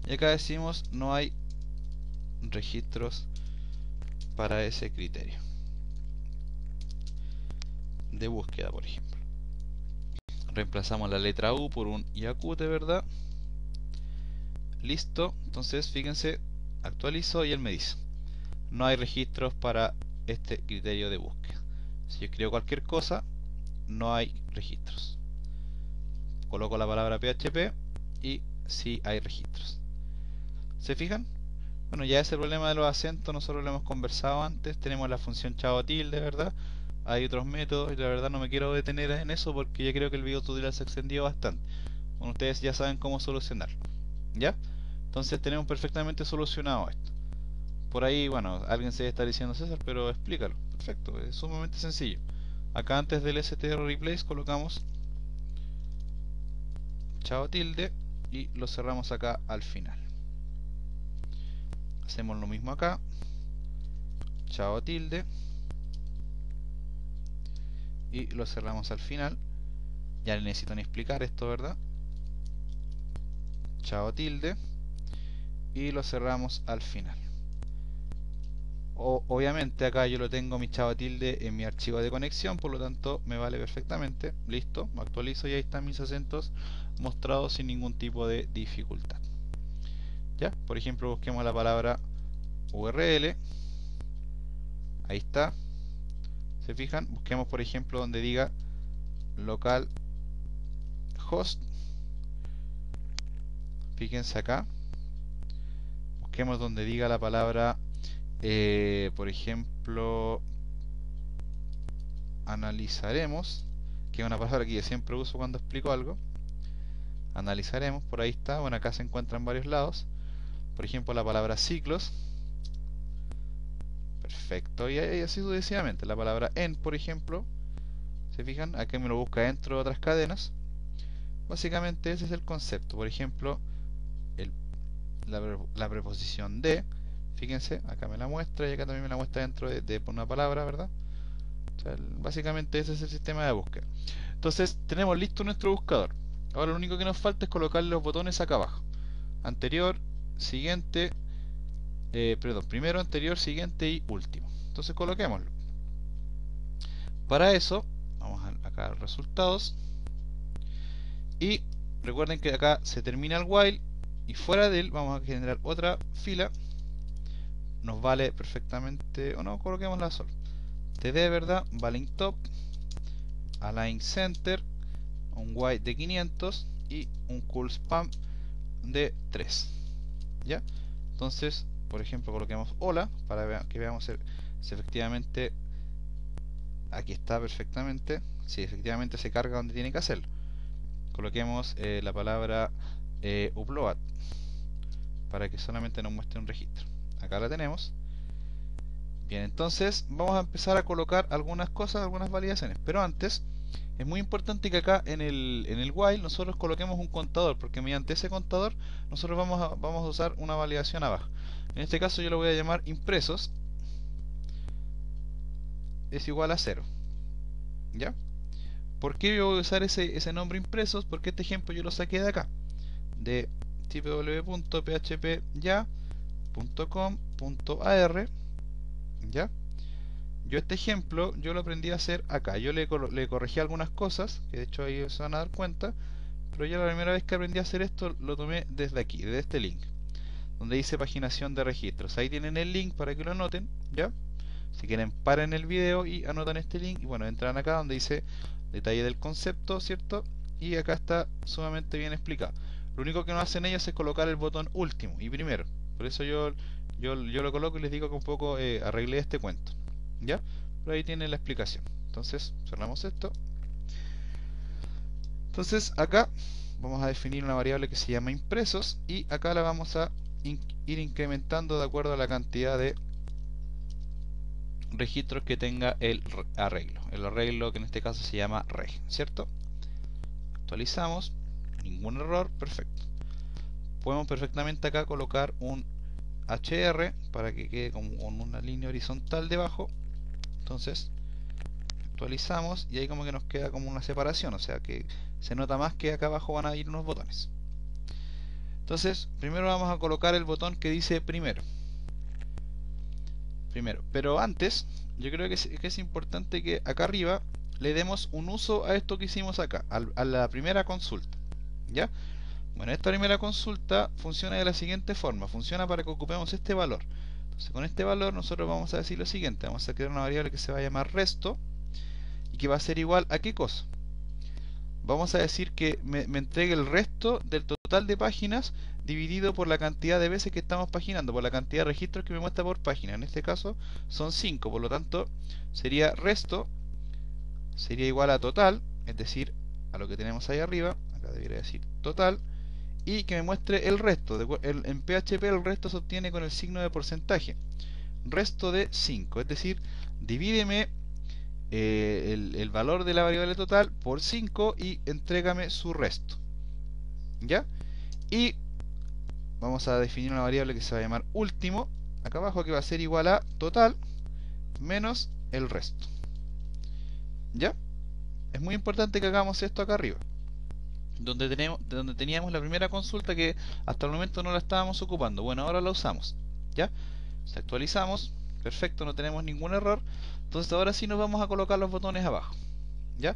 y acá decimos no hay registros para ese criterio de búsqueda, por ejemplo. Reemplazamos la letra U por un Yakute, ¿verdad? Listo. Entonces fíjense, actualizo y él me dice no hay registros para este criterio de búsqueda. Si yo escribo cualquier cosa, no hay registros. Coloco la palabra PHP y sí hay registros. ¿Se fijan? Bueno, ya ese problema de los acentos nosotros lo hemos conversado antes. Tenemos la función chavo tilde, ¿verdad? Hay otros métodos y la verdad no me quiero detener en eso porque ya creo que el video tutorial se extendió bastante. Bueno, ustedes ya saben cómo solucionarlo, ¿ya? Entonces tenemos perfectamente solucionado esto. Por ahí, bueno, alguien se está diciendo César, pero explícalo. Perfecto, es sumamente sencillo. Acá antes del str replace colocamos chao tilde, y lo cerramos acá al final. Hacemos lo mismo acá, chao tilde, y lo cerramos al final. Ya necesito ni explicar esto, ¿verdad? Chao tilde, y lo cerramos al final. Obviamente acá yo lo tengo mi chao tilde en mi archivo de conexión, por lo tanto me vale perfectamente. Listo, me actualizo y ahí están mis acentos mostrados sin ningún tipo de dificultad. Ya, por ejemplo, busquemos la palabra URL. Ahí está. ¿Se fijan? Busquemos por ejemplo donde diga localhost. Fíjense acá. Busquemos donde diga la palabra por ejemplo, analizaremos, que es una palabra que yo siempre uso cuando explico algo. Analizaremos, por ahí está. Bueno, acá se encuentra en varios lados. Por ejemplo, la palabra ciclos. Perfecto. Y así sucesivamente. La palabra en, por ejemplo. ¿Se fijan? Aquí me lo busca dentro de otras cadenas. Básicamente ese es el concepto. Por ejemplo, la preposición de. Fíjense, acá me la muestra y acá también me la muestra dentro de una palabra, ¿verdad? O sea, básicamente ese es el sistema de búsqueda. Entonces tenemos listo nuestro buscador. Ahora lo único que nos falta es colocarle los botones acá abajo. Anterior, siguiente, perdón, primero, anterior, siguiente y último. Entonces coloquémoslo. Para eso, vamos acá a resultados. Y recuerden que acá se termina el while y fuera de él vamos a generar otra fila. Nos vale perfectamente, o no, coloquémosla solo. TD, ¿verdad? Valing top, align center, un while de 500 y un cool spam de 3. ¿Ya? Entonces, por ejemplo, coloquemos hola para que veamos si efectivamente aquí está perfectamente. Si efectivamente se carga donde tiene que hacerlo. Coloquemos la palabra upload para que solamente nos muestre un registro. Acá la tenemos. Bien, entonces vamos a empezar a colocar algunas cosas, algunas validaciones. Pero antes, es muy importante que acá en el while nosotros coloquemos un contador, porque mediante ese contador nosotros vamos a usar una validación abajo. En este caso yo lo voy a llamar impresos es igual a 0. ¿Ya? ¿Por qué yo voy a usar ese nombre impresos? Porque este ejemplo yo lo saqué de acá, de www.phpya.com.ar. ¿Ya? Yo este ejemplo yo lo aprendí a hacer acá. Yo le corregí algunas cosas, que de hecho ahí se van a dar cuenta, pero yo la primera vez que aprendí a hacer esto lo tomé desde aquí, desde este link, donde dice paginación de registros. Ahí tienen el link para que lo anoten, ¿ya? Si quieren, paren el video y anotan este link y bueno, entran acá donde dice detalle del concepto, ¿cierto? Y acá está sumamente bien explicado. Lo único que no hacen ellos es colocar el botón último y primero. Por eso yo lo coloco y les digo que un poco arreglé este cuento. ¿Ya? Pero ahí tienen la explicación. Entonces, cerramos esto. Entonces, acá vamos a definir una variable que se llama impresos y acá la vamos a ir incrementando de acuerdo a la cantidad de registros que tenga el arreglo que en este caso se llama reg, ¿cierto? Actualizamos, ningún error, perfecto. Podemos perfectamente acá colocar un HR para que quede como con una línea horizontal debajo. Entonces actualizamos y ahí como que nos queda como una separación, o sea que se nota más que acá abajo van a ir unos botones. Entonces primero vamos a colocar el botón que dice primero, pero antes yo creo que es importante que acá arriba le demos un uso a esto que hicimos acá, a la primera consulta. ¿Ya? Bueno, esta primera consulta funciona de la siguiente forma, funciona para que ocupemos este valor. Entonces con este valor nosotros vamos a decir lo siguiente, vamos a crear una variable que se va a llamar resto y que va a ser igual a ¿qué cosa? Vamos a decir que me entregue el resto del total de páginas dividido por la cantidad de veces que estamos paginando, por la cantidad de registros que me muestra por página. En este caso son 5, por lo tanto sería resto, sería igual a total, es decir, a lo que tenemos ahí arriba, acá debería decir total, y que me muestre el resto. En PHP el resto se obtiene con el signo de porcentaje, resto de 5, es decir, divídeme el valor de la variable total por 5 y entrégame su resto. ¿ya? Y vamos a definir una variable que se va a llamar último, acá abajo, que va a ser igual a total menos el resto, ¿ya? Es muy importante que hagamos esto acá arriba, donde teníamos la primera consulta que hasta el momento no la estábamos ocupando. Bueno, ahora la usamos, ¿ya? Si actualizamos, perfecto, no tenemos ningún error. Entonces ahora sí nos vamos a colocar los botones abajo, ¿ya?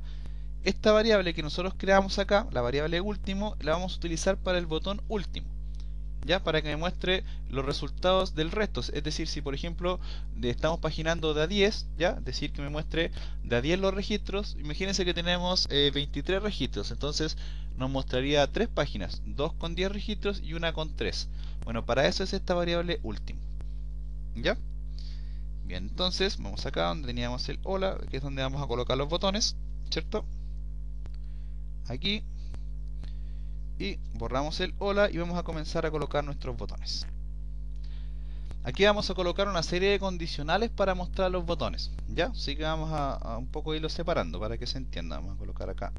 Esta variable que nosotros creamos acá, la variable último, la vamos a utilizar para el botón último, ¿ya? Para que me muestre los resultados del resto. Es decir, si por ejemplo estamos paginando de a 10, ¿ya? Es decir, que me muestre de a 10 los registros. Imagínense que tenemos 23 registros, entonces nos mostraría 3 páginas, 2 con 10 registros y una con 3. Bueno, para eso es esta variable último, ¿ya? Bien, entonces vamos acá donde teníamos el hola, que es donde vamos a colocar los botones, ¿cierto? Aquí, y borramos el hola y vamos a comenzar a colocar nuestros botones. Aquí vamos a colocar una serie de condicionales para mostrar los botones, ¿ya? Así que vamos a un poco irlos separando para que se entienda. Vamos a colocar acá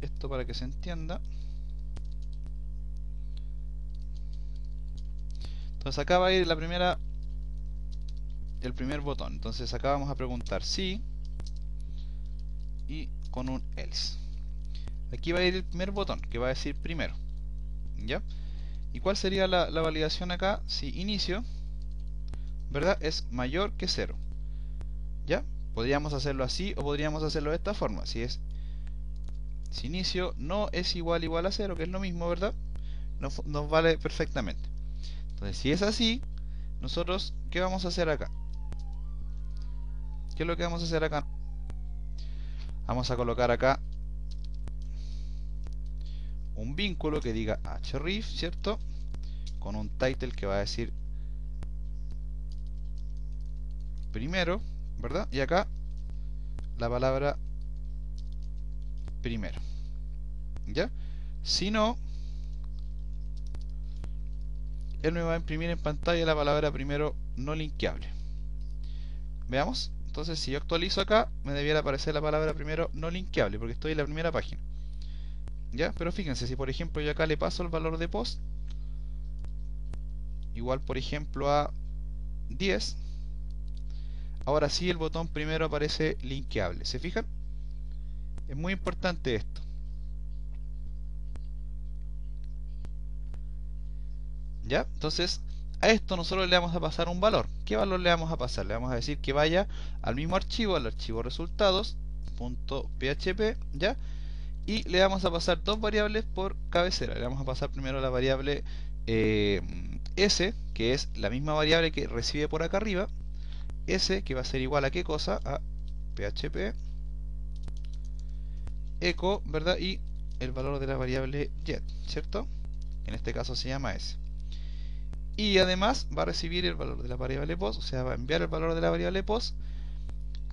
esto para que se entienda. Entonces acá va a ir el primer botón. Entonces acá vamos a preguntar si y con un else. Aquí va a ir el primer botón que va a decir primero, ¿ya? ¿Y cuál sería la validación acá? Si inicio, ¿verdad?, es mayor que 0, ¿ya? Podríamos hacerlo así o podríamos hacerlo de esta forma. Si inicio no es igual a 0, que es lo mismo, ¿verdad?, nos vale perfectamente. Entonces, si es así, nosotros, ¿qué vamos a hacer acá? ¿Qué es lo que vamos a hacer acá? Vamos a colocar acá un vínculo que diga href, ¿cierto?, con un title que va a decir primero, ¿verdad? Y acá la palabra primero, ¿ya? Si no, él me va a imprimir en pantalla la palabra primero no linkeable. Veamos. Entonces, si yo actualizo acá, me debiera aparecer la palabra primero no linkeable, porque estoy en la primera página, ¿ya? Pero fíjense, si por ejemplo yo acá le paso el valor de post igual, por ejemplo, a 10, ahora sí el botón primero aparece linkeable. ¿Se fijan? Es muy importante esto, ¿ya? Entonces, a esto nosotros le vamos a pasar un valor. ¿Qué valor le vamos a pasar? Le vamos a decir que vaya al mismo archivo, al archivo resultados.php, ¿ya? Y le vamos a pasar dos variables por cabecera. Le vamos a pasar primero la variable s, que es la misma variable que recibe por acá arriba, s, que va a ser igual a qué cosa, a php echo, ¿verdad? Y el valor de la variable get, ¿cierto? En este caso se llama s. Y además va a recibir el valor de la variable post, o sea, va a enviar el valor de la variable post,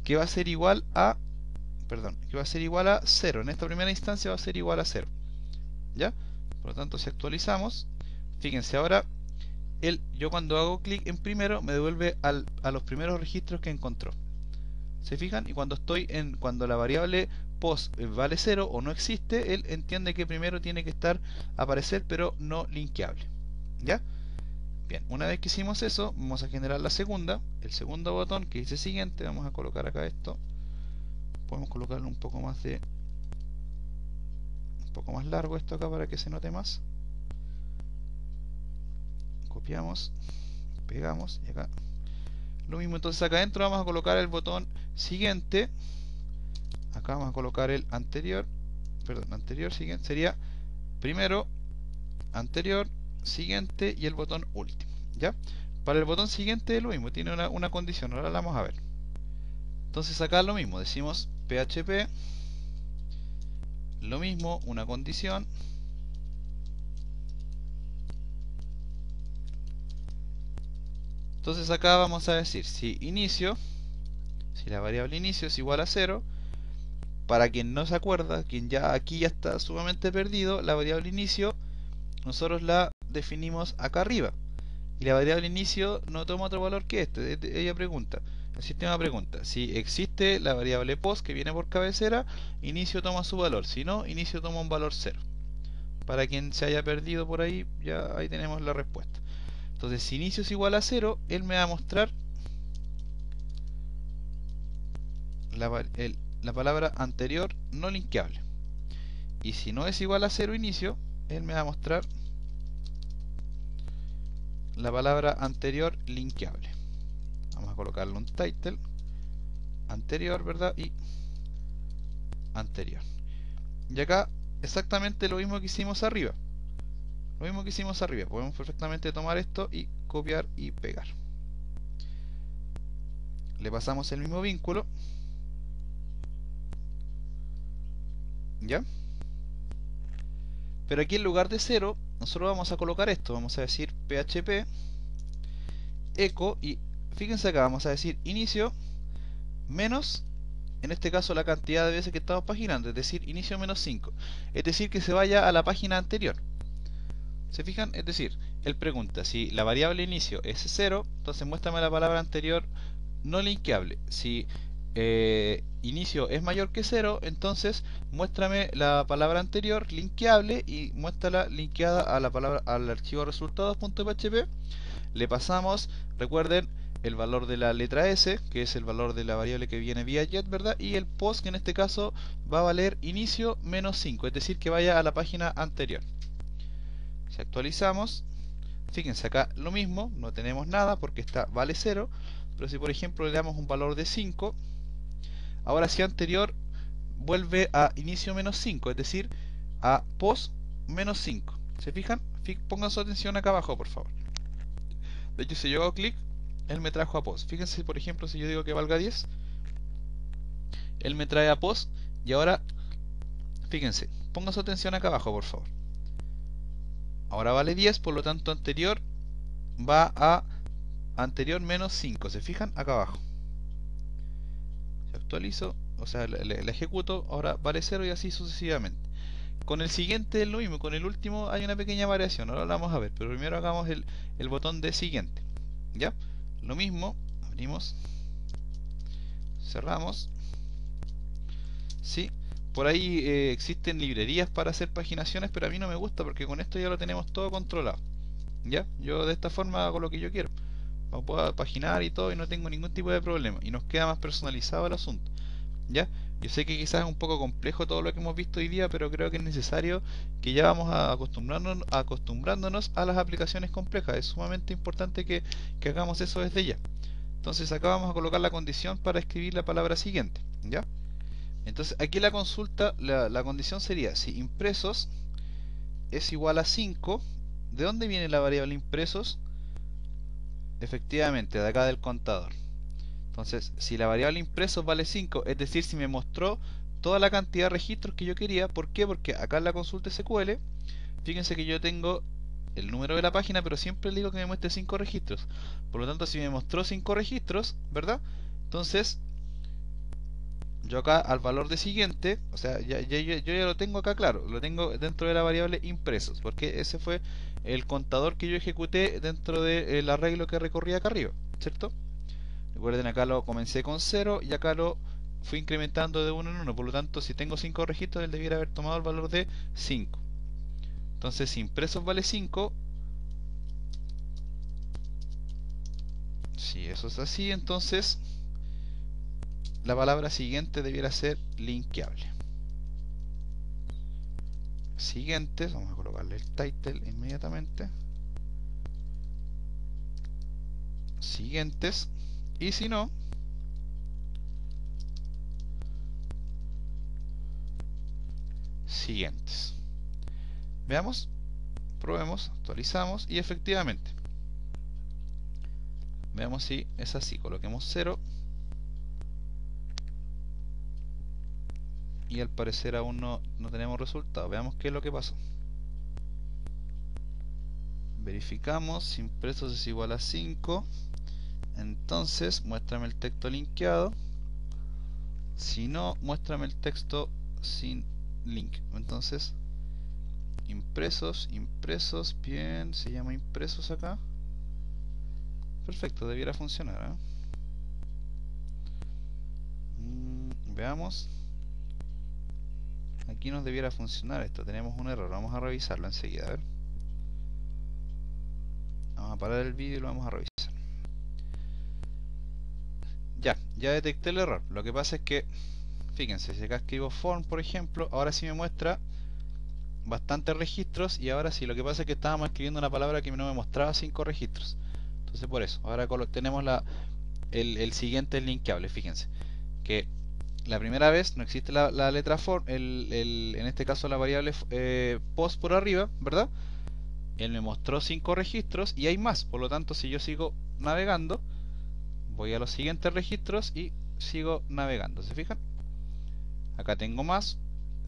que va a ser igual a, que va a ser igual a 0. En esta primera instancia va a ser igual a 0, ¿ya? Por lo tanto, si actualizamos, fíjense, ahora yo cuando hago clic en primero me devuelve a los primeros registros que encontró. ¿Se fijan? Y cuando la variable post vale 0 o no existe, él entiende que primero tiene que aparecer, pero no linkeable, ¿ya? Bien, una vez que hicimos eso, vamos a generar el segundo botón que dice siguiente. Vamos a colocar acá esto. Podemos colocarlo un poco más largo esto acá para que se note más. Copiamos, pegamos y acá lo mismo. Entonces acá adentro vamos a colocar el botón siguiente. Acá vamos a colocar el anterior, siguiente, sería primero, anterior, siguiente y el botón último, ¿ya? Para el botón siguiente es lo mismo, tiene una condición, ahora la vamos a ver. Entonces acá lo mismo, decimos php, lo mismo, una condición, entonces acá vamos a decir si la variable inicio es igual a 0, para quien no se acuerda, quien aquí ya está sumamente perdido, la variable inicio nosotros la definimos acá arriba. Y la variable inicio no toma otro valor que este. Ella pregunta, El sistema pregunta, si existe la variable post que viene por cabecera, inicio toma su valor, si no, inicio toma un valor 0. Para quien se haya perdido por ahí, ya ahí tenemos la respuesta. Entonces, si inicio es igual a 0, él me va a mostrar la palabra anterior no linkeable. Y si no es igual a 0 inicio, él me va a mostrar la palabra anterior linkeable. Vamos a colocarle un title anterior, ¿verdad? Y anterior. Y acá exactamente lo mismo que hicimos arriba. Lo mismo que hicimos arriba. Podemos perfectamente tomar esto y copiar y pegar. Le pasamos el mismo vínculo. ¿Ya? Pero aquí en lugar de 0, nosotros vamos a colocar esto. Vamos a decir php echo y fíjense acá, vamos a decir inicio menos, en este caso la cantidad de veces que estamos paginando, es decir, inicio menos 5. Es decir, que se vaya a la página anterior. ¿Se fijan? Es decir, él pregunta si la variable inicio es 0, entonces muéstrame la palabra anterior no linkeable. Si inicio es mayor que 0, entonces muéstrame la palabra anterior linkeable y muéstrala linkeada a la palabra, al archivo resultados.php. Le pasamos, recuerden, el valor de la letra S, que es el valor de la variable que viene vía get, ¿verdad? Y el post, que en este caso va a valer inicio menos 5, es decir, que vaya a la página anterior. Si actualizamos, fíjense acá lo mismo, no tenemos nada porque vale 0, pero si por ejemplo le damos un valor de 5, ahora si anterior vuelve a inicio menos 5, es decir, a post menos 5. ¿Se fijan? Pongan su atención acá abajo, por favor. De hecho, si yo hago clic, él me trajo a post. Fíjense, por ejemplo, si yo digo que valga 10, él me trae a post. Y ahora, fíjense, pongan su atención acá abajo, por favor. Ahora vale 10, por lo tanto anterior va a anterior menos 5. ¿Se fijan? Acá abajo. Si actualizo, o sea, la ejecuto, ahora vale 0 y así sucesivamente. Con el siguiente es lo mismo, con el último hay una pequeña variación, ahora la vamos a ver, pero primero hagamos el botón de siguiente. ¿Ya? Lo mismo, abrimos, cerramos. ¿Sí? Por ahí existen librerías para hacer paginaciones, pero a mí no me gusta porque con esto ya lo tenemos todo controlado. ¿Ya? Yo de esta forma hago lo que yo quiero. Puedo paginar y todo y no tengo ningún tipo de problema. Y nos queda más personalizado el asunto. ¿Ya? Yo sé que quizás es un poco complejo todo lo que hemos visto hoy día, pero creo que es necesario que ya vamos a acostumbrándonos a las aplicaciones complejas. Es sumamente importante que hagamos eso desde ya. Entonces acá vamos a colocar la condición para escribir la palabra siguiente. ¿Ya? Entonces aquí la consulta, la condición sería si impresos es igual a 5. ¿De dónde viene la variable impresos? Efectivamente, de acá del contador. Entonces, si la variable impresos vale 5, es decir, si me mostró toda la cantidad de registros que yo quería, ¿por qué? Porque acá en la consulta SQL, fíjense que yo tengo el número de la página, pero siempre le digo que me muestre 5 registros. Por lo tanto, si me mostró 5 registros, ¿verdad? Entonces, yo acá al valor de siguiente, o sea, yo ya lo tengo acá claro, lo tengo dentro de la variable impresos, porque ese fue el contador que yo ejecuté dentro del arreglo que recorría acá arriba, ¿cierto? Recuerden, acá lo comencé con 0 y acá lo fui incrementando de 1 en 1, por lo tanto, si tengo 5 registros, él debiera haber tomado el valor de 5. Entonces, si impresos vale 5, si eso es así, entonces la palabra siguiente debiera ser linkeable. Siguientes, vamos a colocarle el title inmediatamente. Siguientes, y si no, siguientes. Veamos, probemos, actualizamos y efectivamente. Veamos si es así, coloquemos 0. Y al parecer aún no tenemos resultado. Veamos qué es lo que pasó. Verificamos, si impresos es igual a 5. Entonces, muéstrame el texto linkeado. Si no, muéstrame el texto sin link. Entonces, impresos, bien, se llama impresos acá. Perfecto, debiera funcionar, ¿eh? Veamos. Aquí nos debiera funcionar esto. Tenemos un error. Vamos a revisarlo enseguida. A ver. Vamos a parar el vídeo y lo vamos a revisar. Ya detecté el error. Lo que pasa es que, fíjense, si acá escribo form, por ejemplo, ahora sí me muestra bastantes registros, y ahora sí, lo que pasa es que estábamos escribiendo una palabra que no me mostraba 5 registros. Entonces por eso, ahora tenemos el siguiente linkeable. Fíjense que la primera vez no existe la letra form, en este caso la variable post por arriba, ¿verdad? Él me mostró 5 registros y hay más, por lo tanto si yo sigo navegando, voy a los siguientes registros y sigo navegando. ¿Se fijan? Acá tengo más,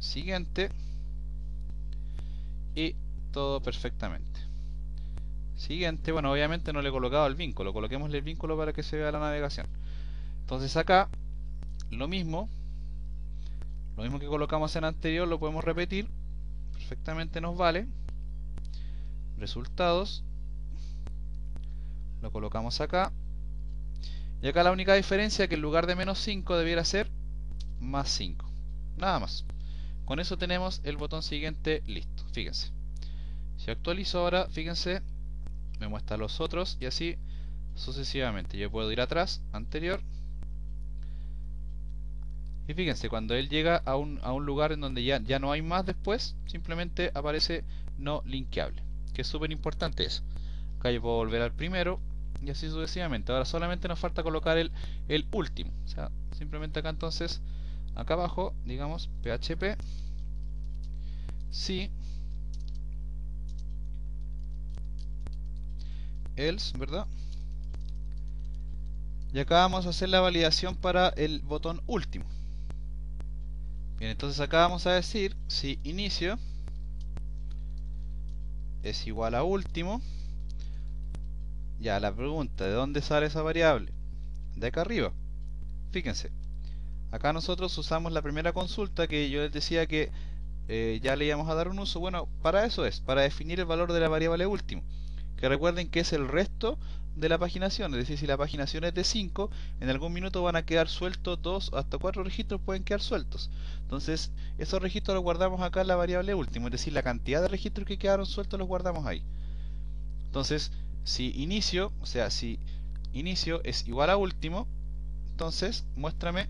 siguiente, y todo perfectamente. Siguiente, bueno, obviamente no le he colocado el vínculo, coloquémosle el vínculo para que se vea la navegación. Entonces acá, lo mismo que colocamos en anterior lo podemos repetir, perfectamente nos vale. Resultados, lo colocamos acá, y acá la única diferencia es que en lugar de menos 5 debiera ser más 5, nada más. Con eso tenemos el botón siguiente listo. Fíjense, si actualizo ahora, fíjense, me muestra los otros y así sucesivamente. Yo puedo ir atrás, anterior, y fíjense, cuando él llega a un lugar en donde ya no hay más después, simplemente aparece no linkeable, que es súper importante eso. Acá yo puedo volver al primero y así sucesivamente. Ahora solamente nos falta colocar el último, o sea, simplemente acá entonces, acá abajo, digamos, php si else, ¿verdad? Y acá vamos a hacer la validación para el botón último. Bien, entonces acá vamos a decir si inicio es igual a último. Ya, la pregunta, ¿de dónde sale esa variable? De acá arriba. Fíjense, acá nosotros usamos la primera consulta que yo les decía que ya le íbamos a dar un uso. Bueno, para eso es, para definir el valor de la variable último, que recuerden que es el resto de la paginación. Es decir, si la paginación es de 5, en algún minuto van a quedar sueltos 2 hasta 4 registros, pueden quedar sueltos. Entonces esos registros los guardamos acá en la variable último, es decir, la cantidad de registros que quedaron sueltos los guardamos ahí. Entonces si inicio, o sea, si inicio es igual a último, entonces muéstrame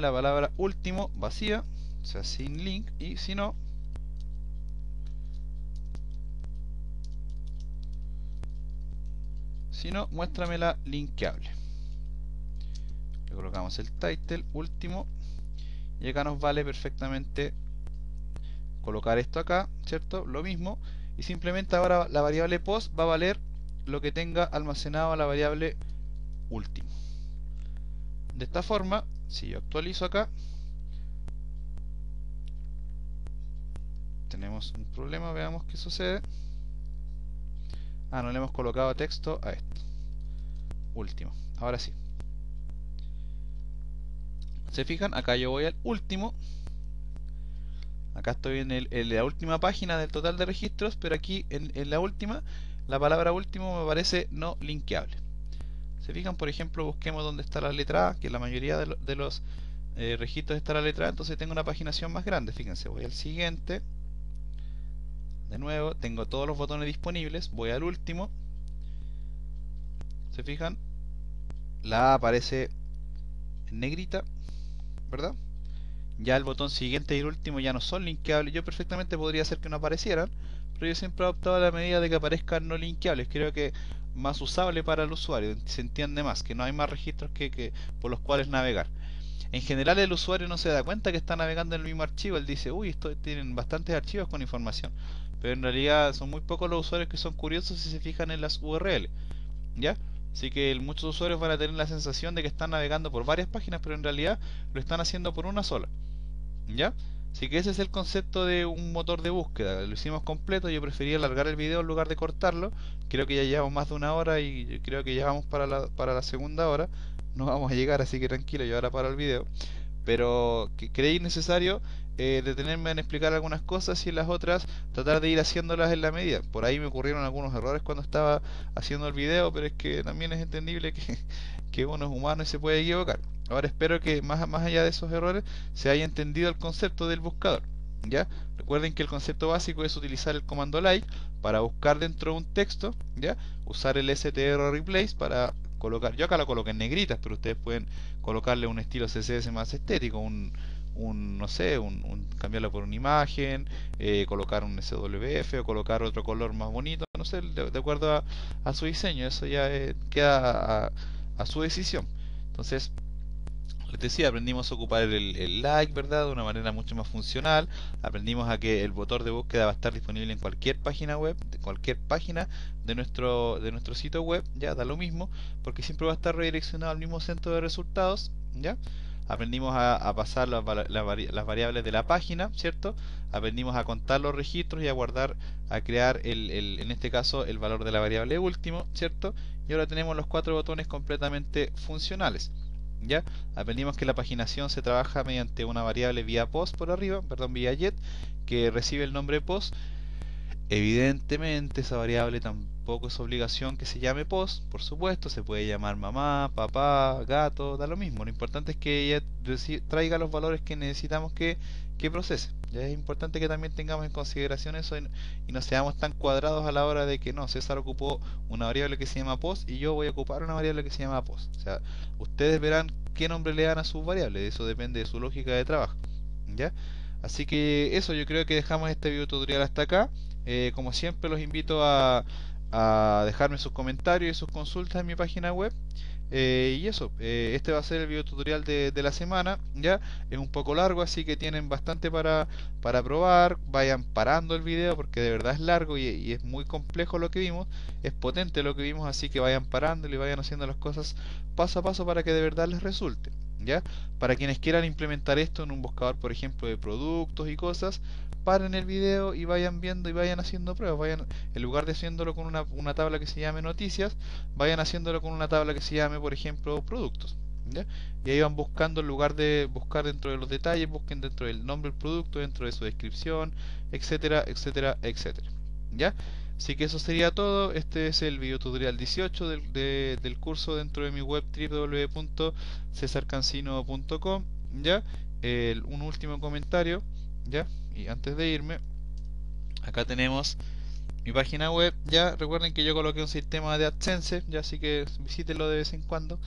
la palabra último vacía, o sea, sin link, y si no, muéstramela linkeable. Le colocamos el title último y acá nos vale perfectamente colocar esto acá, ¿cierto? Lo mismo, y simplemente ahora la variable post va a valer lo que tenga almacenado la variable último. De esta forma, si yo actualizo acá, tenemos un problema, veamos qué sucede. Ah, no le hemos colocado texto a esto último. Ahora sí. ¿Se fijan? Acá yo voy al último. Acá estoy en la última página del total de registros, pero aquí en la última, la palabra último me parece no linkeable. ¿Se fijan? Por ejemplo, busquemos dónde está la letra A, que en la mayoría de los registros está la letra A, entonces tengo una paginación más grande. Fíjense, voy al siguiente. De nuevo, tengo todos los botones disponibles, voy al último. ¿Se fijan? La A aparece en negrita, ¿verdad? Ya el botón siguiente y el último ya no son linkeables. Yo perfectamente podría hacer que no aparecieran, pero yo siempre he optado a la medida de que aparezcan no linkeables. Creo que más usable para el usuario, se entiende más, que no hay más registros por los cuales navegar. En general el usuario no se da cuenta que está navegando en el mismo archivo. Él dice, uy, esto tienen bastantes archivos con información, pero en realidad son muy pocos los usuarios que son curiosos y se fijan en las URL, ¿ya? Así que muchos usuarios van a tener la sensación de que están navegando por varias páginas, pero en realidad lo están haciendo por una sola, ¿ya? Así que ese es el concepto de un motor de búsqueda. Lo hicimos completo, yo prefería alargar el video en lugar de cortarlo. Creo que ya llevamos más de una hora y creo que ya vamos para la segunda hora. No vamos a llegar, así que tranquilo, yo ahora paro el video. pero que creí necesario detenerme en explicar algunas cosas y en las otras tratar de ir haciéndolas en la medida. Por ahí me ocurrieron algunos errores cuando estaba haciendo el video, pero es que también es entendible que uno es humano y se puede equivocar. Ahora espero que más allá de esos errores se haya entendido el concepto del buscador. ¿Ya? Recuerden que el concepto básico es utilizar el comando like para buscar dentro de un texto, ¿ya? Usar el str replace para colocar, yo acá lo coloqué en negritas, pero ustedes pueden colocarle un estilo CSS más estético, no sé, cambiarlo por una imagen, colocar un SWF o colocar otro color más bonito, no sé, de acuerdo a su diseño, eso ya queda a su decisión. Entonces, les decía, aprendimos a ocupar el like, ¿verdad? De una manera mucho más funcional. Aprendimos a que el motor de búsqueda va a estar disponible en cualquier página web, de cualquier página de nuestro sitio web, ya da lo mismo, porque siempre va a estar redireccionado al mismo centro de resultados, ¿ya? Aprendimos a pasar las variables de la página, ¿cierto? Aprendimos a contar los registros y a guardar, a crear en este caso el valor de la variable último, ¿cierto? Y ahora tenemos los 4 botones completamente funcionales. ¿Ya? Aprendimos que la paginación se trabaja mediante una variable vía post por arriba, perdón, vía get, que recibe el nombre post. Evidentemente esa variable tampoco es obligación que se llame post, por supuesto, se puede llamar mamá, papá, gato, da lo mismo. Lo importante es que ella traiga los valores que necesitamos que procese. Ya es importante que también tengamos en consideración eso y no seamos tan cuadrados a la hora de que no, César ocupó una variable que se llama post y yo voy a ocupar una variable que se llama post. O sea, ustedes verán qué nombre le dan a sus variables, eso depende de su lógica de trabajo. ¿Ya? Así que eso, yo creo que dejamos este video tutorial hasta acá. Como siempre los invito a dejarme sus comentarios y sus consultas en mi página web. Y eso, este va a ser el video tutorial de la semana. Ya es un poco largo, así que tienen bastante para probar. Vayan parando el video porque de verdad es largo y es muy complejo lo que vimos. Es potente lo que vimos, así que vayan parando y vayan haciendo las cosas paso a paso para que de verdad les resulte. ¿Ya? Para quienes quieran implementar esto en un buscador, por ejemplo, de productos y cosas, paren el video y vayan viendo y vayan haciendo pruebas. En lugar de haciéndolo con una tabla que se llame noticias, vayan haciéndolo con una tabla que se llame, por ejemplo, productos. ¿Ya? Y ahí van buscando, en lugar de buscar dentro de los detalles, busquen dentro del nombre del producto, dentro de su descripción, etcétera, etcétera, etcétera. ¿Ya? Así que eso sería todo. Este es el video tutorial 18 del curso dentro de mi web www.cesarcancino.com. ¿Ya? Un último comentario, ¿ya? Y antes de irme, acá tenemos mi página web. Ya recuerden que yo coloqué un sistema de AdSense, ya, así que visítenlo de vez en cuando.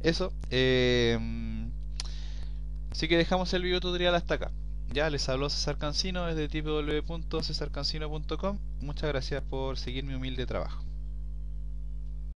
Eso. Así que dejamos el video tutorial hasta acá. Ya les habló César Cancino desde www.cesarcancino.com. Muchas gracias por seguir mi humilde trabajo.